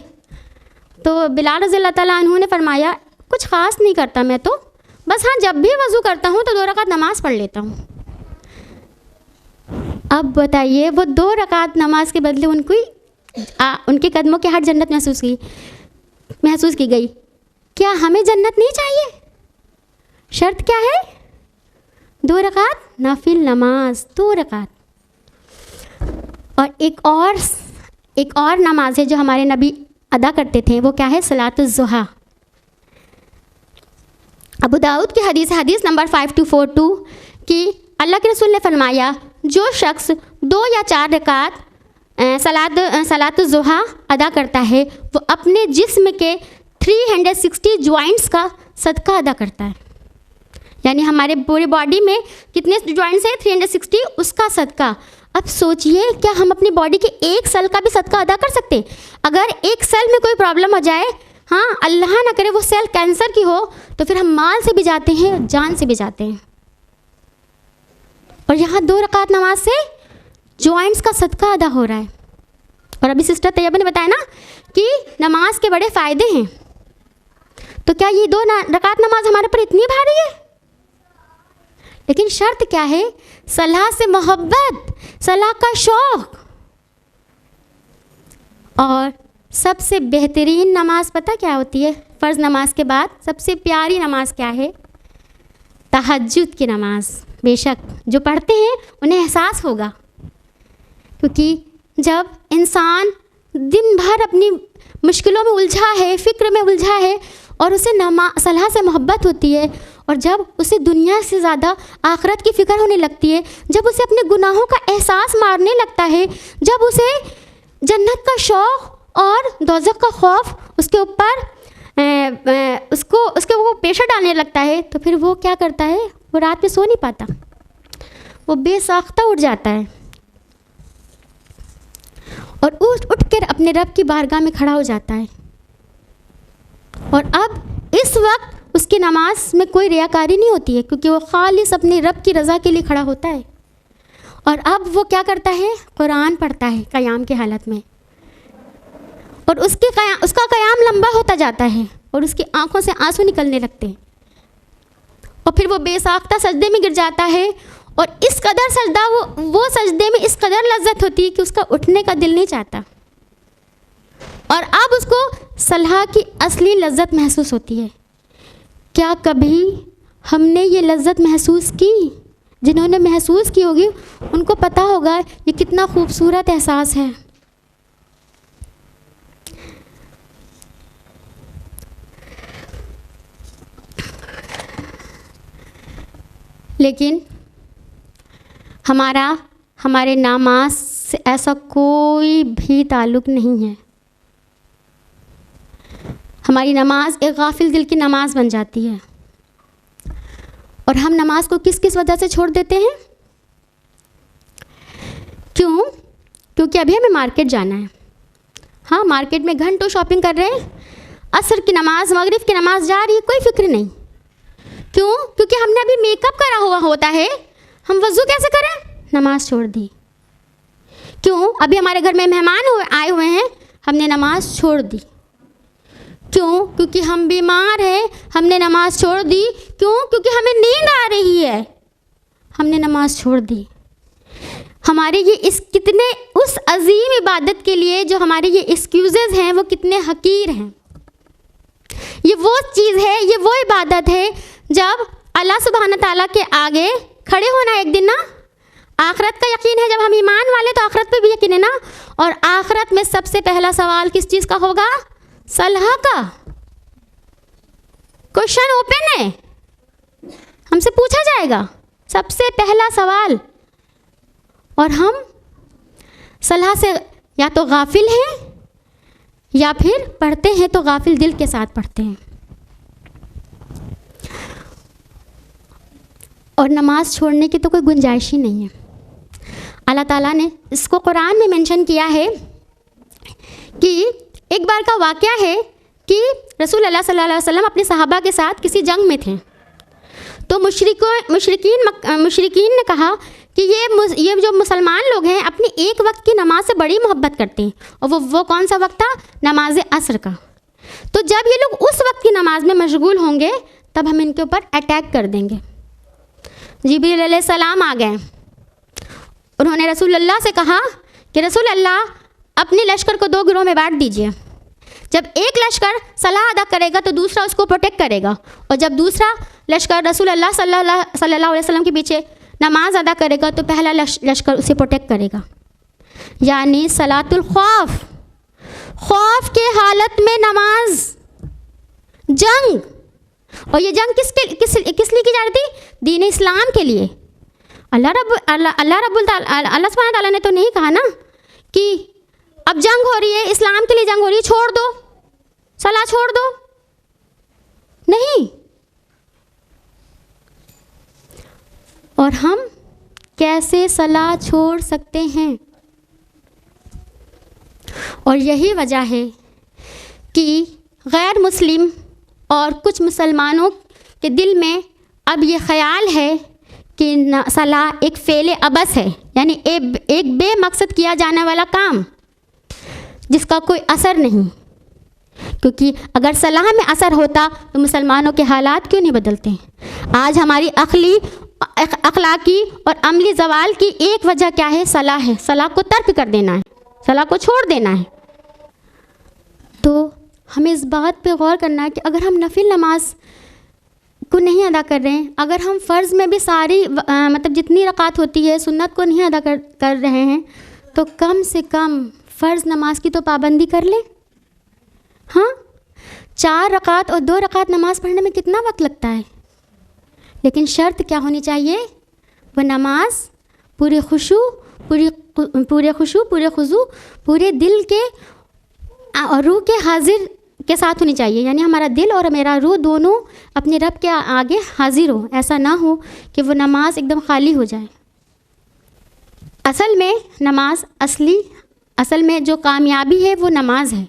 तो बिलाल रज़ियल्लाहु अन्हु ने फरमाया, कुछ ख़ास नहीं करता मैं तो, बस हाँ जब भी वज़ू करता हूँ तो 2 रकात नमाज पढ़ लेता हूँ। अब बताइए, वो 2 रकात नमाज के बदले उनको उनके कदमों की हर जन्नत महसूस की गई। क्या हमें जन्नत नहीं चाहिए? शर्त क्या है? 2 रकात नाफिल नमाज, 2 रकात। और एक और नमाज है जो हमारे नबी अदा करते थे, वो क्या है? सलातुज़ ज़ुहा। अबू दाऊद की हदीस नंबर 5242 कि अल्लाह के रसूल ने फरमाया, जो शख्स 2 या 4 रकात सलातुज़ ज़ुहा अदा करता है वो अपने जिस्म के 360 जॉइंट्स का सदका अदा करता है। यानी हमारे पूरे बॉडी में कितने जॉइंट्स हैं? 360, उसका सदका। अब सोचिए, क्या हम अपनी बॉडी के एक सेल का भी सदका अदा कर सकते? अगर एक सेल में कोई प्रॉब्लम हो जाए, हाँ अल्लाह ना करे वो सेल कैंसर की हो, तो फिर हम माल से भी जाते हैं, जान से भी जाते हैं। और यहाँ 2 रकात नमाज से जॉइंट्स का सदका अदा हो रहा है। और अभी सिस्टर तैयबा ने बताया ना कि नमाज के बड़े फ़ायदे हैं, तो क्या ये 2 रकात नमाज हमारे पर इतनी भारी है? लेकिन शर्त क्या है? सलाह से मोहब्बत, सलाह का शौक़। और सबसे बेहतरीन नमाज पता क्या होती है? फ़र्ज़ नमाज के बाद सबसे प्यारी नमाज क्या है? तहज्जुद की नमाज। बेशक जो पढ़ते हैं उन्हें एहसास होगा, क्योंकि जब इंसान दिन भर अपनी मुश्किलों में उलझा है, फ़िक्र में उलझा है, और उसे सलाह से मोहब्बत होती है, और जब उसे दुनिया से ज़्यादा आखिरत की फ़िक्र होने लगती है, जब उसे अपने गुनाहों का एहसास मारने लगता है, जब उसे जन्नत का शौक़ और दोज़ख का खौफ उसके ऊपर उसके वो प्रेशर डालने लगता है, तो फिर वो क्या करता है? वो रात में सो नहीं पाता, वो बेसाख्ता उठ जाता है और उठ कर अपने रब की बारगाह में खड़ा हो जाता है। और अब इस वक्त उसकी नमाज में कोई रियाकारी नहीं होती है, क्योंकि वो खालिस अपने रब की रज़ा के लिए खड़ा होता है। और अब वो क्या करता है? कुरान पढ़ता है क़याम की हालत में, और उसका क़याम लंबा होता जाता है और उसकी आंखों से आंसू निकलने लगते हैं, और फिर वो बेसाख्ता सजदे में गिर जाता है। और इस कदर सजदा वो सजदे में इस कदर लज्जत होती है कि उसका उठने का दिल नहीं चाहता, और अब उसको सलाह की असली लज्जत महसूस होती है। क्या कभी हमने ये लज्जत महसूस की? जिन्होंने महसूस की होगी उनको पता होगा ये कितना खूबसूरत एहसास है। लेकिन हमारे नमाज से ऐसा कोई भी ताल्लुक़ नहीं है। हमारी नमाज एक गाफिल दिल की नमाज बन जाती है, और हम नमाज को किस किस वजह से छोड़ देते हैं? क्यों? क्योंकि अभी हमें मार्केट जाना है। हाँ, मार्केट में घंटों शॉपिंग कर रहे हैं, असर की नमाज, मगरिब की नमाज जा रही है, कोई फिक्र नहीं। क्यों? क्योंकि हमने अभी मेकअप करा हुआ होता है, हम वज़ू कैसे करें? नमाज छोड़ दी। क्यों? अभी हमारे घर में मेहमान आए हुए हैं, हमने नमाज छोड़ दी। क्यों? क्योंकि हम बीमार हैं, हमने नमाज छोड़ दी। क्यों? क्योंकि हमें नींद आ रही है, हमने नमाज छोड़ दी। हमारे ये कितने उस अजीम इबादत के लिए जो हमारे ये एक्सक्यूज़ेज़ हैं वो कितने हकीर हैं। ये वो चीज़ है, ये वो इबादत है जब अल्लाह सुब्हान ताला के आगे खड़े होना एक दिन ना, आखिरत का यकीन है। जब हम ईमान वाले तो आखिरत पे भी यकीन है ना। और आखिरत में सबसे पहला सवाल किस चीज़ का होगा? सलाह का। क्वेश्चन ओपन है, हमसे पूछा जाएगा सबसे पहला सवाल। और हम सलाह से या तो गाफिल हैं या फिर पढ़ते हैं तो गाफिल दिल के साथ पढ़ते हैं। और नमाज छोड़ने की तो कोई गुंजाइश ही नहीं है। अल्लाह ताला ने इसको कुरान में मेंशन किया है कि एक बार का वाक़या है कि रसूल अल्लाह सल्लल्लाहु अलैहि वसल्लम अपने सहाबा के साथ किसी जंग में थे, तो मुशरिकीन ने कहा कि ये जो मुसलमान लोग हैं अपनी एक वक्त की नमाज से बड़ी मोहब्बत करते हैं, और वो कौन सा वक्त था? नमाज असर का। तो जब ये लोग उस वक्त की नमाज में मशगूल होंगे तब हम इनके ऊपर अटैक कर देंगे। जिब्रील अलैहिस्सलाम आ गए, उन्होंने रसूल अल्लाह से कहा कि रसूल अल्लाह अपने लश्कर को 2 गिरोह में बांट दीजिए। जब एक लश्कर सलाह अदा करेगा तो दूसरा उसको प्रोटेक्ट करेगा, और जब दूसरा लश्कर रसूल अल्लाह सल्लल्लाहु अलैहि वसल्लम के पीछे नमाज अदा करेगा तो पहला लश्कर उसे प्रोटेक्ट करेगा। यानी सलातुल खौफ, खौफ के हालत में नमाज, जंग। और ये जंग किस लिए की जा रही थी? दीन इस्लाम के लिए। अल्लाह सुब्हानहू तआला ने तो नहीं कहा ना कि अब जंग हो रही है, इस्लाम के लिए जंग हो रही है, छोड़ दो, सलाह छोड़ दो। नहीं। और हम कैसे सलाह छोड़ सकते हैं? और यही वजह है कि गैर मुस्लिम और कुछ मुसलमानों के दिल में अब ये ख़याल है कि सलाह एक फ़ेल अबस है, यानी एक बेमकसद किया जाने वाला काम जिसका कोई असर नहीं। क्योंकि अगर सलाह में असर होता तो मुसलमानों के हालात क्यों नहीं बदलते? आज हमारी अखलाकी और अमली ज़वाल की एक वजह क्या है? सलाह है। सलाह को तर्क कर देना है, सलाह को छोड़ देना है। तो हमें इस बात पे गौर करना है कि अगर हम नफिल नमाज को नहीं अदा कर रहे हैं, अगर हम फ़र्ज़ में भी सारी मतलब जितनी रकात होती है सुन्नत को नहीं अदा कर रहे हैं, तो कम से कम फ़र्ज़ नमाज की तो पाबंदी कर लें। हाँ, 4 रकात और 2 रकात नमाज़ पढ़ने में कितना वक्त लगता है, लेकिन शर्त क्या होनी चाहिए? वह नमाज पूरे खुशू, पूरे खुजू, पूरे दिल के और रूह के हाजिर के साथ होनी चाहिए। यानी हमारा दिल और मेरा रूह दोनों अपने रब के आगे हाजिर हो। ऐसा ना हो कि वो नमाज एकदम खाली हो जाए। असल में नमाज असल में जो कामयाबी है वो नमाज है।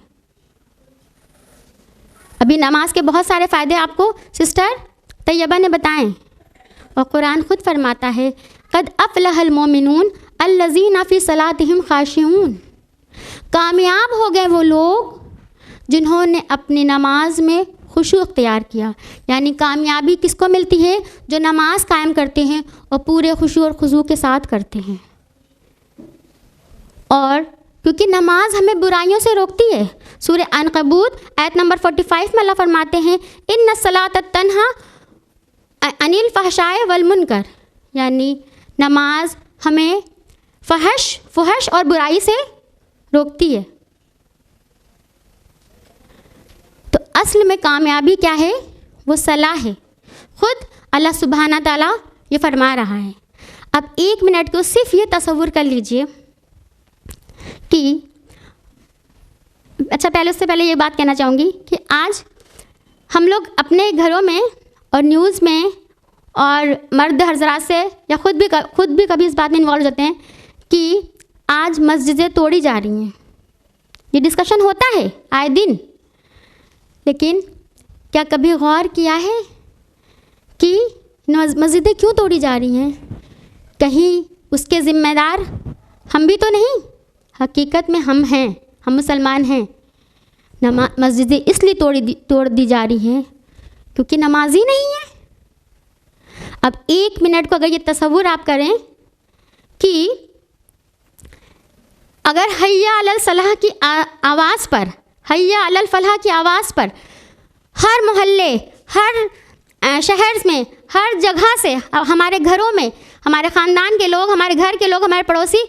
अभी नमाज के बहुत सारे फ़ायदे आपको सिस्टर तैयबा ने बताएं, और कुरान खुद फरमाता है क़द अफ़लहल मोमिनून अल्लज़ीना फ़ी सलातिहिम ख़ाशिऊन। कामयाब हो गए वो लोग जिन्होंने अपनी नमाज में खुशू अख्तियार किया। यानी कामयाबी किसको मिलती है? जो नमाज कायम करते हैं और पूरे खुशू और खुजू के साथ करते हैं। और क्योंकि नमाज हमें बुराइयों से रोकती है। सूरह अनकबूत आयत नंबर 45 में अल्लाह फरमाते हैं इन्ना सलात तन्हा अनिल फ़हशाए वल मुनकर। यानी नमाज हमें फहश और बुराई से रोकती है। तो असल में कामयाबी क्या है? वो सलाह है। खुद अल्लाह सुब्हाना ताला ये फरमा रहा है। अब 1 मिनट को सिर्फ ये तसव्वुर कर लीजिए कि अच्छा, उससे पहले ये बात कहना चाहूँगी कि आज हम लोग अपने घरों में और न्यूज़ में और मर्द हज़रात से या खुद भी कभी इस बात में इन्वॉल्व होते हैं कि आज मस्जिदें तोड़ी जा रही हैं। ये डिस्कशन होता है आए दिन, लेकिन क्या कभी गौर किया है कि मस्जिदें क्यों तोड़ी जा रही हैं? कहीं उसके ज़िम्मेदार हम भी तो नहीं? हकीकत में हम हैं, हम मुसलमान हैं। मस्जिदें इसलिए तोड़ दी जा रही हैं क्योंकि नमाजी नहीं है। अब 1 मिनट को अगर ये तसव्वुर आप करें कि अगर हैया अलल सलाह की आवाज़ पर, हैया अलल फलाह की आवाज़ पर हर मोहल्ले, हर शहर में, हर जगह से, हमारे घरों में, हमारे ख़ानदान के लोग, हमारे घर के लोग, हमारे पड़ोसी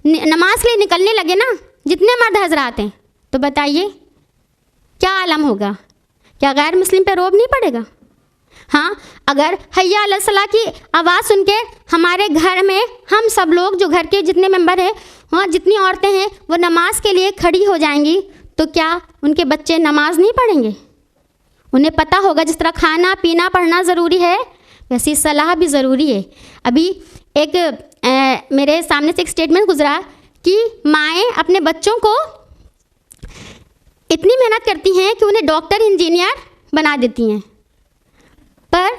नमाज के लिए निकलने लगे ना, जितने मर्द हजरात हैं, तो बताइए क्या आलम होगा? क्या गैर मुस्लिम पे रोब नहीं पड़ेगा? हाँ, अगर हैया अलल सलाह की आवाज़ सुन के हमारे घर में हम सब लोग जो घर के जितने मेंबर हैं, हाँ, जितनी औरतें हैं वो नमाज के लिए खड़ी हो जाएंगी, तो क्या उनके बच्चे नमाज नहीं पढ़ेंगे? उन्हें पता होगा जिस तरह खाना पीना पढ़ना ज़रूरी है वैसी सलाह भी ज़रूरी है। अभी एक मेरे सामने से एक स्टेटमेंट गुजरा कि माएँ अपने बच्चों को इतनी मेहनत करती हैं कि उन्हें डॉक्टर इंजीनियर बना देती हैं, पर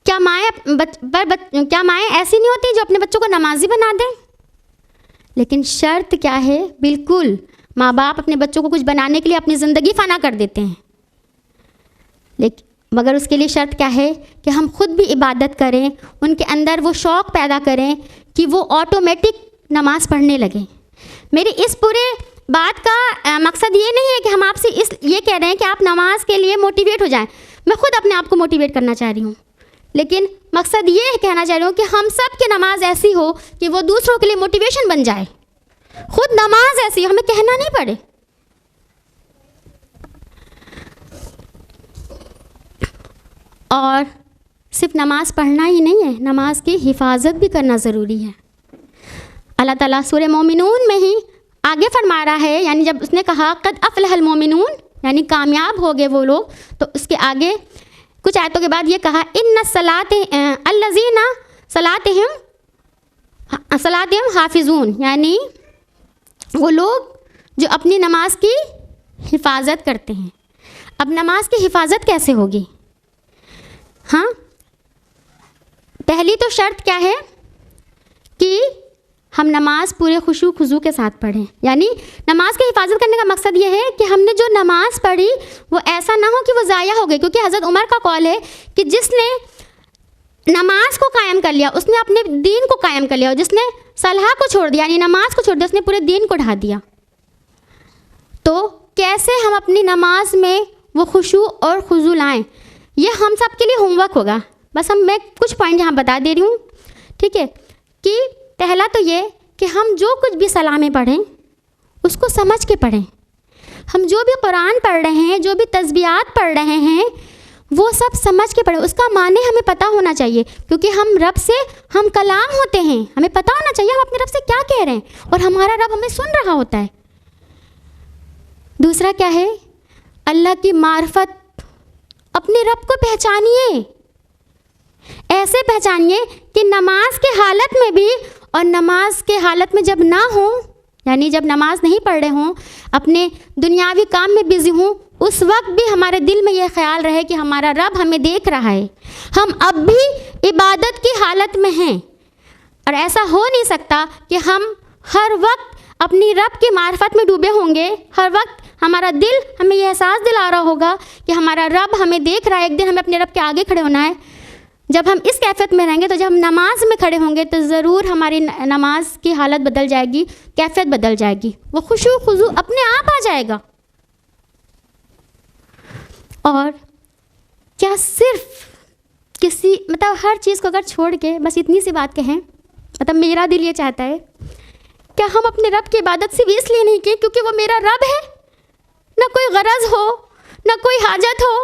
क्या माएँ ऐसी नहीं होती जो अपने बच्चों को नमाजी बना दें? लेकिन शर्त क्या है? बिल्कुल, माँ बाप अपने बच्चों को कुछ बनाने के लिए अपनी ज़िंदगी फ़ना कर देते हैं, लेकिन मगर उसके लिए शर्त क्या है कि हम खुद भी इबादत करें, उनके अंदर वो शौक़ पैदा करें कि वो ऑटोमेटिक नमाज़ पढ़ने लगें। मेरी इस पूरे बात का मकसद ये नहीं है कि हम आपसे ये कह रहे हैं कि आप नमाज के लिए मोटिवेट हो जाएं। मैं खुद अपने आप को मोटिवेट करना चाह रही हूँ, लेकिन मकसद ये कहना चाह रही हूँ कि हम सब की नमाज ऐसी हो कि वो दूसरों के लिए मोटिवेशन बन जाए। खुद नमाज ऐसी हो, हमें कहना नहीं पड़े। और सिर्फ नमाज पढ़ना ही नहीं है, नमाज की हिफाजत भी करना ज़रूरी है। अल्लाह ताला सूरह मोमिनून में ही आगे फरमा रहा है, यानी जब उसने कहा कद अफ़लहल मोमिनून, यानी कामयाब हो गए वो लोग, तो उसके आगे कुछ आयतों के बाद ये कहा इन्ना सलाते अल्लज़ीना सलातिहिम हाफिज़ून, यानी वो लोग जो अपनी नमाज की हिफाजत करते हैं। अब नमाज की हिफाजत कैसे होगी? हाँ, पहली तो शर्त क्या है कि हम नमाज पूरे खुशू खुजू के साथ पढ़ें। यानी नमाज की हिफाजत करने का मकसद ये है कि हमने जो नमाज पढ़ी वो ऐसा ना हो कि वो ज़ाया हो गई, क्योंकि हज़रत उमर का कौल है कि जिसने नमाज को कायम कर लिया उसने अपने दीन को कायम कर लिया, और जिसने सलाह को छोड़ दिया यानी नमाज को छोड़ दिया उसने पूरे दीन को ढा दिया। तो कैसे हम अपनी नमाज में वो खुशू और खुजू लाएँ, ये हम सब के लिए होमवर्क होगा। बस मैं कुछ पॉइंट यहाँ बता दे रही हूँ, ठीक है। कि पहला तो ये कि हम जो कुछ भी सलाह में पढ़ें उसको समझ के पढ़ें। हम जो भी कुरान पढ़ रहे हैं, जो भी तस्बीहात पढ़ रहे हैं, वो सब समझ के पढ़ें। उसका माने हमें पता होना चाहिए, क्योंकि हम रब से हम कलाम होते हैं, हमें पता होना चाहिए हम अपने रब से क्या कह रहे हैं, और हमारा रब हमें सुन रहा होता है। दूसरा क्या है, अल्लाह की मार्फत, अपने रब को पहचानिए। ऐसे पहचानिए कि नमाज के हालत में भी और नमाज के हालत में जब ना हो, यानी जब नमाज नहीं पढ़ रहे हों, अपने दुनियावी काम में बिजी हों, उस वक्त भी हमारे दिल में यह ख्याल रहे कि हमारा रब हमें देख रहा है, हम अब भी इबादत की हालत में हैं। और ऐसा हो नहीं सकता कि हम हर वक्त अपनी रब की मार्फत में डूबे होंगे, हर वक्त हमारा दिल हमें यह एहसास दिला रहा होगा कि हमारा रब हमें देख रहा है, एक दिन हमें अपने रब के आगे खड़े होना है। जब हम इस कैफियत में रहेंगे, तो जब हम नमाज में खड़े होंगे तो ज़रूर हमारी नमाज की हालत बदल जाएगी, कैफियत बदल जाएगी, वो खुशू खुजू अपने आप आ जाएगा। और क्या सिर्फ किसी हर चीज़ को अगर छोड़ के बस इतनी सी बात कहें, मेरा दिल ये चाहता है क्या हम अपने रब की इबादत सिर्फ इसलिए नहीं की क्योंकि वो मेरा रब है, ना कोई गरज हो, ना कोई हाजत हो,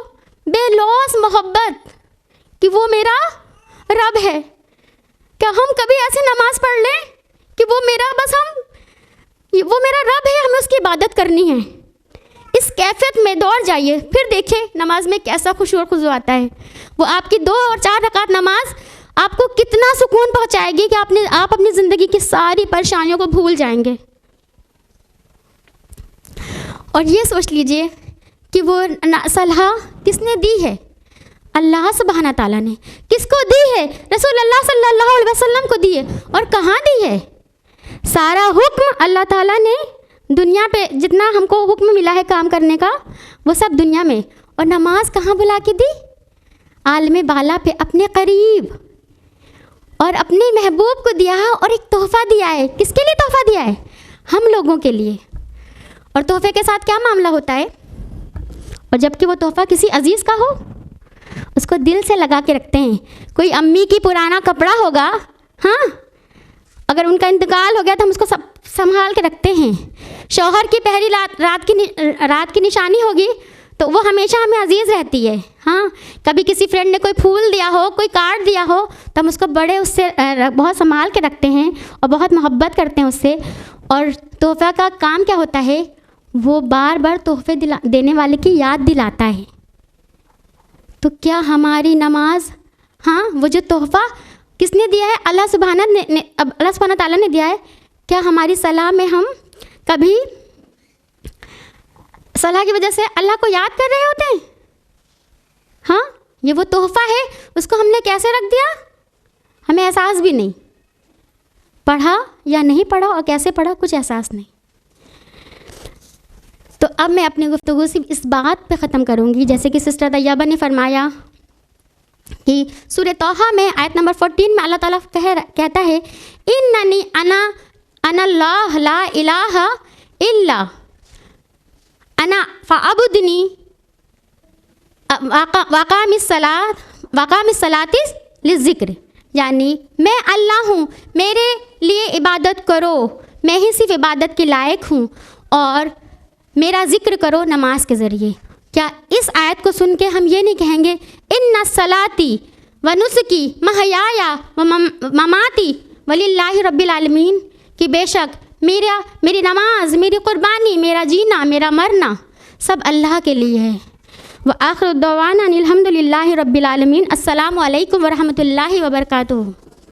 बेलौस मोहब्बत कि वो मेरा रब है। क्या हम कभी ऐसे नमाज पढ़ लें कि वो मेरा वो मेरा रब है, हमें उसकी इबादत करनी है। इस कैफियत में दौड़ जाइए, फिर देखिए नमाज में कैसा खुशू और खुजू आता है। वो आपकी 2 और 4 रकात नमाज आपको कितना सुकून पहुंचाएगी कि आप अपनी ज़िंदगी की सारी परेशानियों को भूल जाएंगे। और ये सोच लीजिए कि वो सलाह किसने दी है? अल्लाह सुब्हाना ताला ने। किसको दी है? रसूलुल्लाह सल्लल्लाहु अलैहि वसल्लम को दी है। और कहाँ दी है? सारा हुक्म अल्लाह ताला ने दुनिया पे जितना हमको हुक्म मिला है काम करने का, वो सब दुनिया में। और नमाज कहाँ बुला के दी? आलम बाला पे, अपने करीब, और अपने महबूब को दिया है, और एक तोहफ़ा दिया है। किसके लिए तोहफ़ा दिया है? हम लोगों के लिए। और तोहफ़े के साथ क्या मामला होता है? और जबकि वो तोहफ़ा किसी अजीज़ का हो, उसको दिल से लगा के रखते हैं। कोई अम्मी की पुराना कपड़ा होगा, हाँ, अगर उनका इंतकाल हो गया तो हम उसको संभाल के रखते हैं। शौहर की पहली रात की निशानी होगी तो वो हमेशा हमें अजीज़ रहती है। हाँ, कभी किसी फ्रेंड ने कोई फूल दिया हो, कोई कार्ड दिया हो, तो हम उसको उससे बहुत संभाल के रखते हैं और बहुत मोहब्बत करते हैं उससे। और तोहफ़ा का काम क्या होता है? वो बार बार तोहफ़े देने वाले की याद दिलाता है। तो क्या हमारी नमाज, हाँ, वो जो तोहफ़ा किसने दिया है? अल्लाह सुब्हाना ताला ने दिया है। क्या हमारी सलाह में हम कभी सलाह की वजह से अल्लाह को याद कर रहे होते हैं? हाँ, ये वो तोहफ़ा है, उसको हमने कैसे रख दिया, हमें एहसास भी नहीं। पढ़ा या नहीं पढ़ा और कैसे पढ़ा, कुछ एहसास नहीं। तो अब मैं अपनी गुफ्तगू सिर्फ इस बात पे ख़त्म करूँगी, जैसे कि सिस्टर तैयबा ने फरमाया कि सूरह तौहा में आयत नंबर 14 में अल्लाह ताला कहता है, इन्ननी अना अनल्लाह ला इलाहा इल्ला अना फ़अबुदनी वाक़ामिस्सलाति लिज़्ज़िक्र, यानी मैं अल्लाह हूँ, मेरे लिए इबादत करो, मैं ही सिर्फ इबादत के लायक हूँ, और मेरा ज़िक्र करो नमाज के ज़रिए। क्या इस आयत को सुन के हम ये नहीं कहेंगे इन्ना सलाती व नुसकी महयाया व ममाती वलिल्लाहि रब्बिल आलमीन, कि बेशक मेरी नमाज, मेरी क़ुरबानी, मेरा जीना, मेरा मरना सब अल्लाह के लिए है। व आखिर दवाना अनिल हम्दुलिल्लाहि रब्बिल आलमीन। अस्सलामु अलैकुम व रहमतुल्लाहि व बरकातुहू।